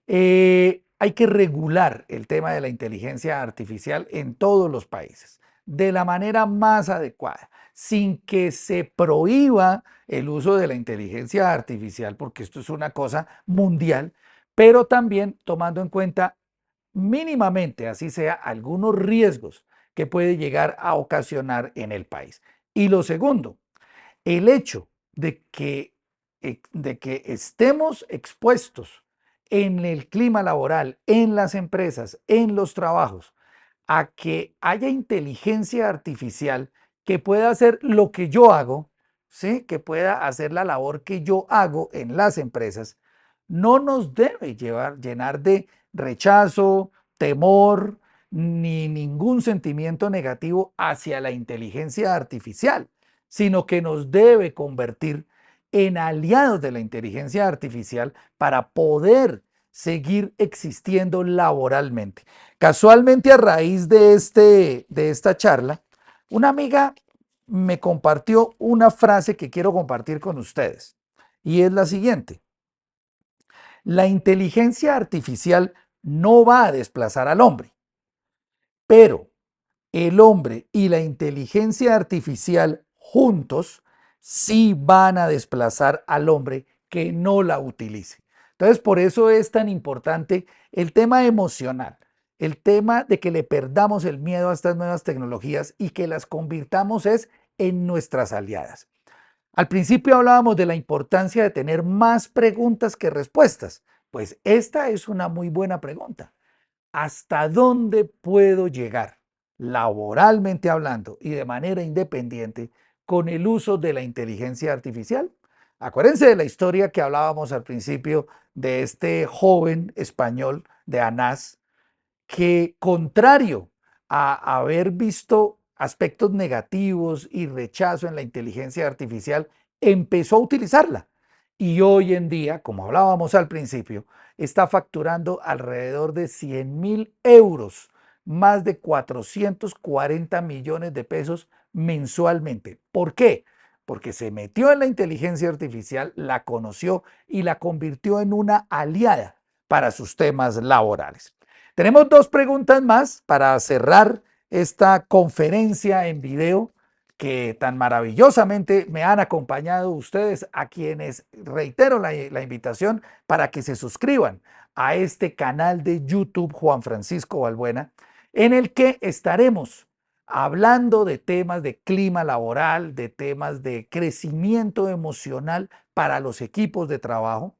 hay que regular el tema de la inteligencia artificial en todos los países de la manera más adecuada. sin que se prohíba el uso de la inteligencia artificial, porque esto es una cosa mundial, pero también tomando en cuenta mínimamente, así sea, algunos riesgos que puede llegar a ocasionar en el país. Y lo segundo, el hecho de que estemos expuestos en el clima laboral, en las empresas, en los trabajos, a que haya inteligencia artificial que pueda hacer lo que yo hago, ¿sí? Que pueda hacer la labor que yo hago en las empresas, no nos debe llenar de rechazo, temor, ni ningún sentimiento negativo hacia la inteligencia artificial, sino que nos debe convertir en aliados de la inteligencia artificial para poder seguir existiendo laboralmente. Casualmente, a raíz de esta charla, una amiga me compartió una frase que quiero compartir con ustedes, y es la siguiente: la inteligencia artificial no va a desplazar al hombre, pero el hombre y la inteligencia artificial juntos sí van a desplazar al hombre que no la utilice. Entonces, por eso es tan importante el tema emocional, el tema de que le perdamos el miedo a estas nuevas tecnologías y que las convirtamos en nuestras aliadas. Al principio hablábamos de la importancia de tener más preguntas que respuestas. Pues esta es una muy buena pregunta. ¿Hasta dónde puedo llegar, laboralmente hablando y de manera independiente, con el uso de la inteligencia artificial? Acuérdense de la historia que hablábamos al principio de este joven español de Anás, que, contrario a haber visto aspectos negativos y rechazo en la inteligencia artificial, empezó a utilizarla. Y hoy en día, como hablábamos al principio, está facturando alrededor de 100.000 euros, más de 440 millones de pesos mensualmente. ¿Por qué? Porque se metió en la inteligencia artificial, la conoció y la convirtió en una aliada para sus temas laborales. Tenemos dos preguntas más para cerrar esta conferencia en video que tan maravillosamente me han acompañado ustedes, a quienes reitero la invitación para que se suscriban a este canal de YouTube Juan Francisco Balbuena, en el que estaremos hablando de temas de clima laboral, de temas de crecimiento emocional para los equipos de trabajo,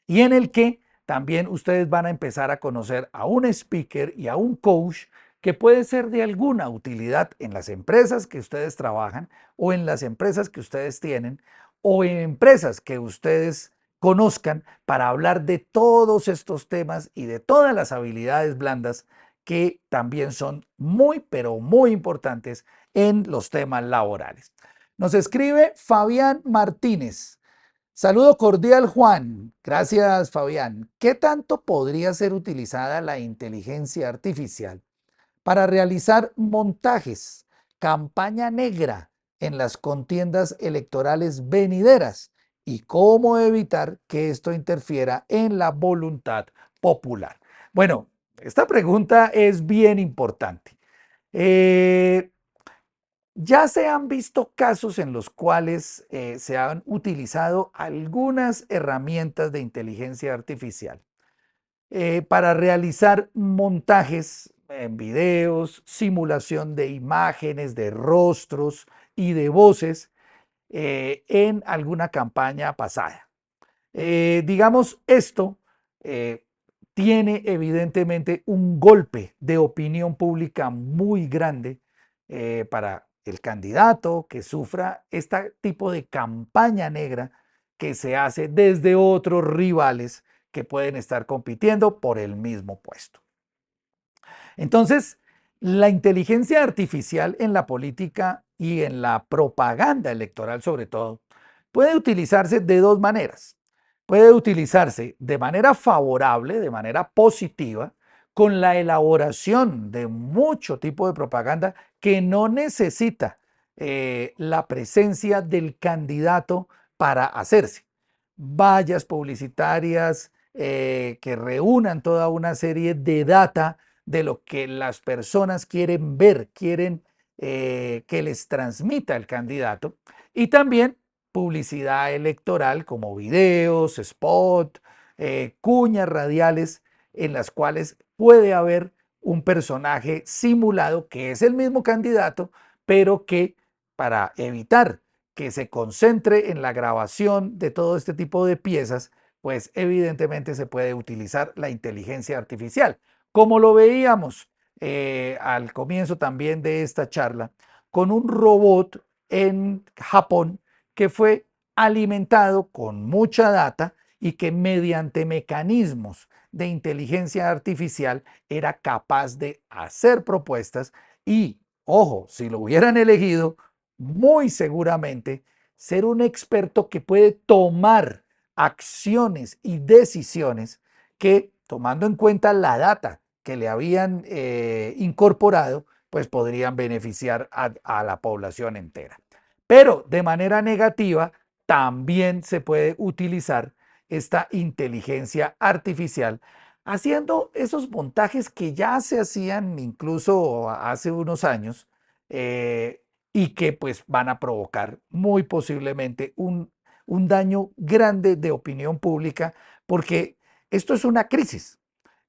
y en el que también ustedes van a empezar a conocer a un speaker y a un coach que puede ser de alguna utilidad en las empresas que ustedes trabajan o en las empresas que ustedes tienen o en empresas que ustedes conozcan, para hablar de todos estos temas y de todas las habilidades blandas que también son muy, pero muy importantes en los temas laborales. Nos escribe Fabián Martínez. Saludo cordial, Juan. Gracias, Fabián. ¿Qué tanto podría ser utilizada la inteligencia artificial para realizar montajes, campaña negra en las contiendas electorales venideras? ¿Y cómo evitar que esto interfiera en la voluntad popular? Bueno, esta pregunta es bien importante. Ya se han visto casos en los cuales se han utilizado algunas herramientas de inteligencia artificial para realizar montajes en videos, simulación de imágenes, de rostros y de voces en alguna campaña pasada. Digamos, esto tiene evidentemente un golpe de opinión pública muy grande para el candidato que sufra este tipo de campaña negra que se hace desde otros rivales que pueden estar compitiendo por el mismo puesto. Entonces, la inteligencia artificial en la política y en la propaganda electoral, sobre todo, puede utilizarse de dos maneras. Puede utilizarse de manera favorable, de manera positiva, con la elaboración de mucho tipo de propaganda que no necesita la presencia del candidato para hacerse. Vallas publicitarias que reúnan toda una serie de data de lo que las personas quieren ver, quieren que les transmita el candidato, y también publicidad electoral como videos, spot, cuñas radiales en las cuales puede haber un personaje simulado que es el mismo candidato, pero que para evitar que se concentre en la grabación de todo este tipo de piezas, pues evidentemente se puede utilizar la inteligencia artificial, como lo veíamos al comienzo también de esta charla, con un robot en Japón que fue alimentado con mucha data y que mediante mecanismos de inteligencia artificial era capaz de hacer propuestas y, ojo, si lo hubieran elegido, muy seguramente ser un experto que puede tomar acciones y decisiones que, tomando en cuenta la data que le habían incorporado, pues podrían beneficiar a la población entera. Pero de manera negativa, también se puede utilizar esta inteligencia artificial haciendo esos montajes que ya se hacían incluso hace unos años y que pues van a provocar muy posiblemente un daño grande de opinión pública, porque esto es una crisis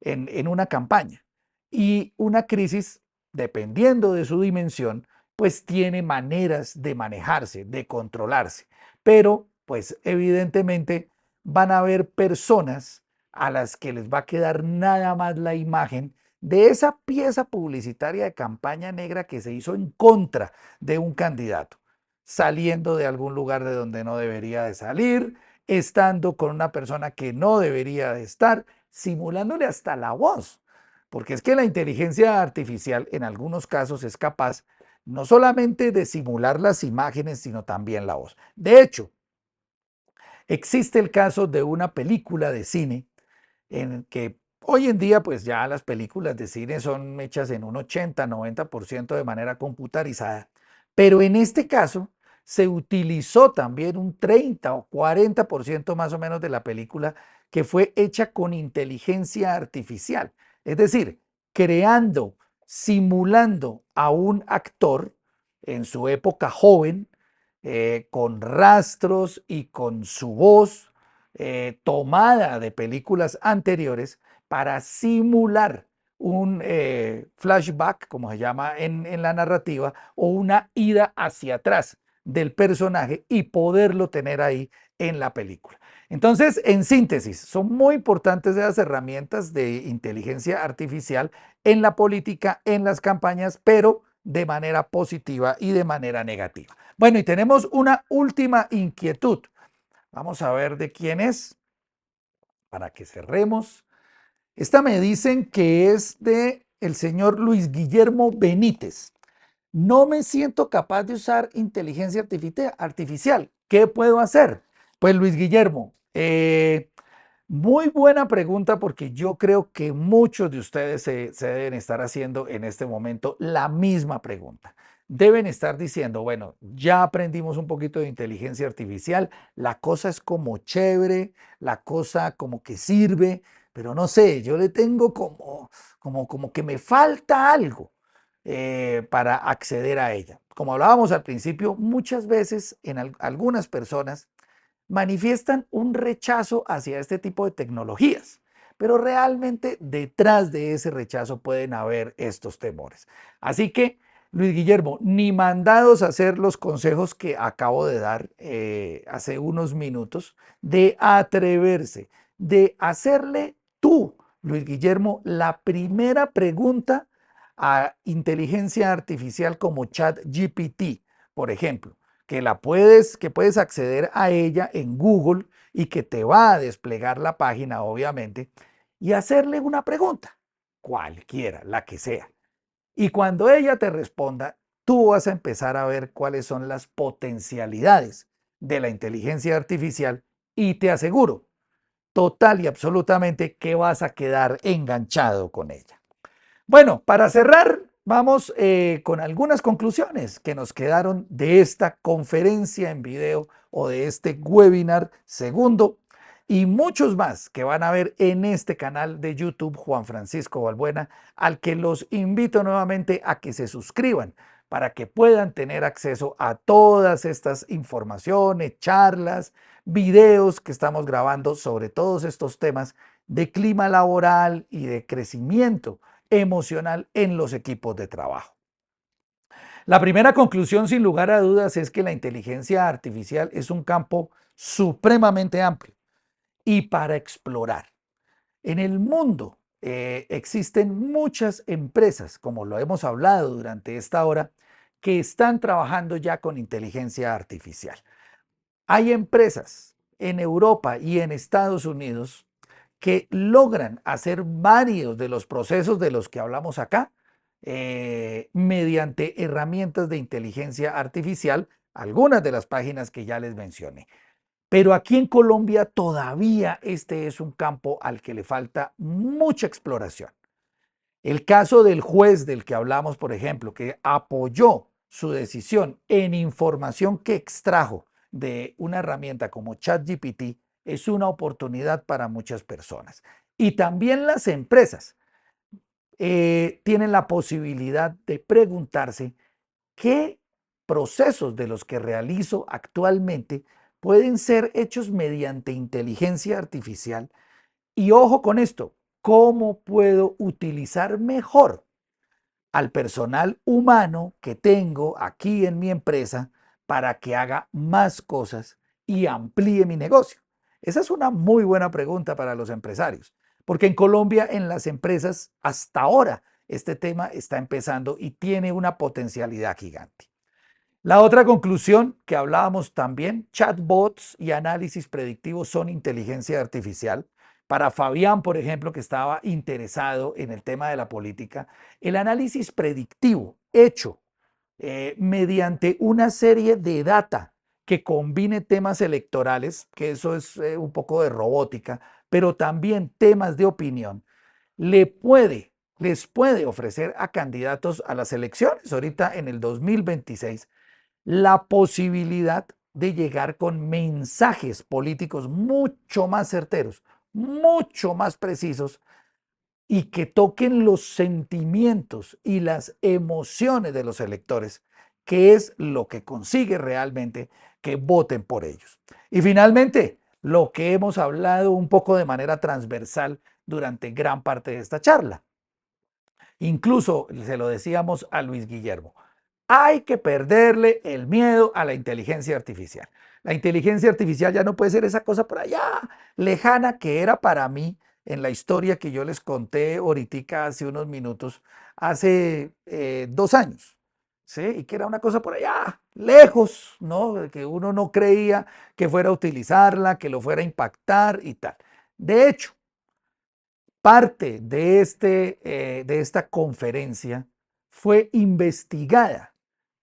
en una campaña, y una crisis, dependiendo de su dimensión, pues tiene maneras de manejarse, de controlarse, pero pues evidentemente van a haber personas a las que les va a quedar nada más la imagen de esa pieza publicitaria de campaña negra que se hizo en contra de un candidato, saliendo de algún lugar de donde no debería de salir, estando con una persona que no debería de estar, simulándole hasta la voz, porque es que la inteligencia artificial en algunos casos es capaz no solamente de simular las imágenes, sino también la voz. De hecho, existe el caso de una película de cine en que hoy en día pues ya las películas de cine son hechas en un 80-90% de manera computarizada, pero en este caso se utilizó también un 30 o 40% más o menos de la película que fue hecha con inteligencia artificial, es decir, creando, simulando a un actor en su época joven, con rastros y con su voz tomada de películas anteriores para simular un flashback, como se llama en la narrativa, o una ida hacia atrás del personaje y poderlo tener ahí en la película. Entonces, en síntesis, son muy importantes esas herramientas de inteligencia artificial en la política, en las campañas, pero de manera positiva y de manera negativa. Bueno, y tenemos una última inquietud. Vamos a ver de quién es, para que cerremos. Esta me dicen que es de el señor Luis Guillermo Benítez. No me siento capaz de usar inteligencia artificial. ¿Qué puedo hacer? Pues Luis Guillermo, muy buena pregunta, porque yo creo que muchos de ustedes se deben estar haciendo en este momento la misma pregunta. Deben estar diciendo, bueno, ya aprendimos un poquito de inteligencia artificial, la cosa es como chévere, la cosa como que sirve, pero no sé, yo le tengo como que me falta algo para acceder a ella. Como hablábamos al principio, muchas veces en algunas personas manifiestan un rechazo hacia este tipo de tecnologías, pero realmente detrás de ese rechazo pueden haber estos temores. Así que, Luis Guillermo, ni mandados a hacer los consejos que acabo de dar hace unos minutos, de atreverse, de hacerle tú, Luis Guillermo, la primera pregunta a inteligencia artificial como ChatGPT, por ejemplo, que puedes acceder a ella en Google y que te va a desplegar la página, obviamente, y hacerle una pregunta, cualquiera, la que sea. Y cuando ella te responda, tú vas a empezar a ver cuáles son las potencialidades de la inteligencia artificial, y te aseguro, total y absolutamente, que vas a quedar enganchado con ella. Bueno, para cerrar, vamos con algunas conclusiones que nos quedaron de esta conferencia en video o de este webinar segundo, y muchos más que van a ver en este canal de YouTube Juan Francisco Balbuena, al que los invito nuevamente a que se suscriban para que puedan tener acceso a todas estas informaciones, charlas, videos que estamos grabando sobre todos estos temas de clima laboral y de crecimiento emocional en los equipos de trabajo. La primera conclusión, sin lugar a dudas, es que la inteligencia artificial es un campo supremamente amplio y para explorar. En el mundo existen muchas empresas, como lo hemos hablado durante esta hora, que están trabajando ya con inteligencia artificial. Hay empresas en Europa y en Estados Unidos que logran hacer varios de los procesos de los que hablamos acá mediante herramientas de inteligencia artificial, algunas de las páginas que ya les mencioné. Pero aquí en Colombia todavía este es un campo al que le falta mucha exploración. El caso del juez del que hablamos, por ejemplo, que apoyó su decisión en información que extrajo de una herramienta como ChatGPT, es una oportunidad para muchas personas. Y también las empresas tienen la posibilidad de preguntarse qué procesos de los que realizo actualmente pueden ser hechos mediante inteligencia artificial. Y ojo con esto, ¿cómo puedo utilizar mejor al personal humano que tengo aquí en mi empresa para que haga más cosas y amplíe mi negocio? Esa es una muy buena pregunta para los empresarios, porque en Colombia, en las empresas, hasta ahora, este tema está empezando y tiene una potencialidad gigante. La otra conclusión que hablábamos también, chatbots y análisis predictivos son inteligencia artificial. Para Fabián, por ejemplo, que estaba interesado en el tema de la política, el análisis predictivo hecho mediante una serie de data que combine temas electorales, que eso es un poco de robótica, pero también temas de opinión, les puede ofrecer a candidatos a las elecciones, ahorita en el 2026, la posibilidad de llegar con mensajes políticos mucho más certeros, mucho más precisos y que toquen los sentimientos y las emociones de los electores, que es lo que consigue realmente que voten por ellos. Y finalmente, lo que hemos hablado un poco de manera transversal durante gran parte de esta charla. Incluso se lo decíamos a Luis Guillermo. Hay que perderle el miedo a la inteligencia artificial. La inteligencia artificial ya no puede ser esa cosa por allá lejana que era para mí en la historia que yo les conté ahorita hace unos minutos, hace 2 años, ¿sí? Y que era una cosa por allá lejos, ¿no? Que uno no creía que fuera a utilizarla, que lo fuera a impactar y tal. De hecho, parte de esta conferencia fue investigada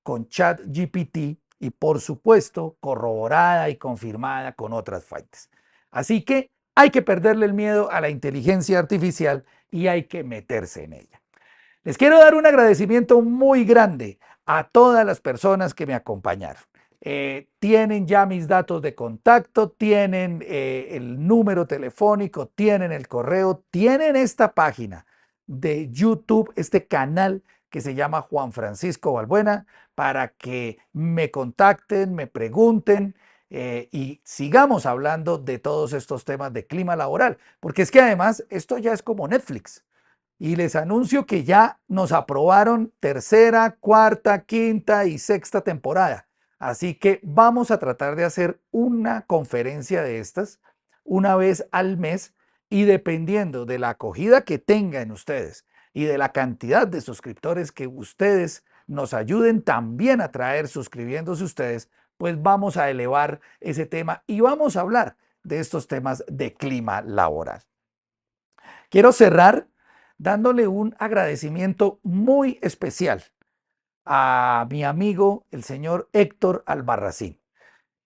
con ChatGPT y, por supuesto, corroborada y confirmada con otras fuentes. Así que hay que perderle el miedo a la inteligencia artificial y hay que meterse en ella. Les quiero dar un agradecimiento muy grande a todas las personas que me acompañaron. Tienen ya mis datos de contacto, tienen el número telefónico, tienen el correo, tienen esta página de YouTube, este canal que se llama Juan Francisco Balbuena, para que me contacten, me pregunten y sigamos hablando de todos estos temas de clima laboral, porque es que además esto ya es como Netflix. Y les anuncio que ya nos aprobaron 3ª, 4ª, 5ª y 6ª temporada. Así que vamos a tratar de hacer una conferencia de estas una vez al mes y dependiendo de la acogida que tengan ustedes y de la cantidad de suscriptores que ustedes nos ayuden también a traer suscribiéndose ustedes, pues vamos a elevar ese tema y vamos a hablar de estos temas de clima laboral. Quiero cerrar dándole un agradecimiento muy especial a mi amigo, el señor Héctor Albarracín,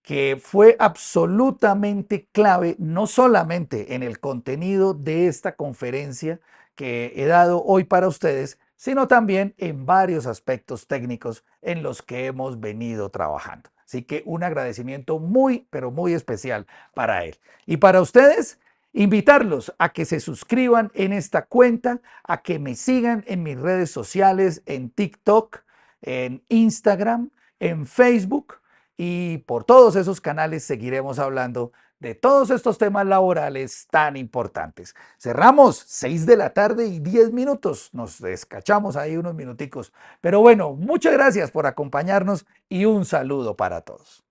que fue absolutamente clave, no solamente en el contenido de esta conferencia que he dado hoy para ustedes, sino también en varios aspectos técnicos en los que hemos venido trabajando. Así que un agradecimiento muy, pero muy especial para él. Y para ustedes, invitarlos a que se suscriban en esta cuenta, a que me sigan en mis redes sociales, en TikTok, en Instagram, en Facebook, y por todos esos canales seguiremos hablando de todos estos temas laborales tan importantes. Cerramos 6 de la tarde y 10 minutos. Nos descachamos ahí unos minuticos. Pero bueno, muchas gracias por acompañarnos y un saludo para todos.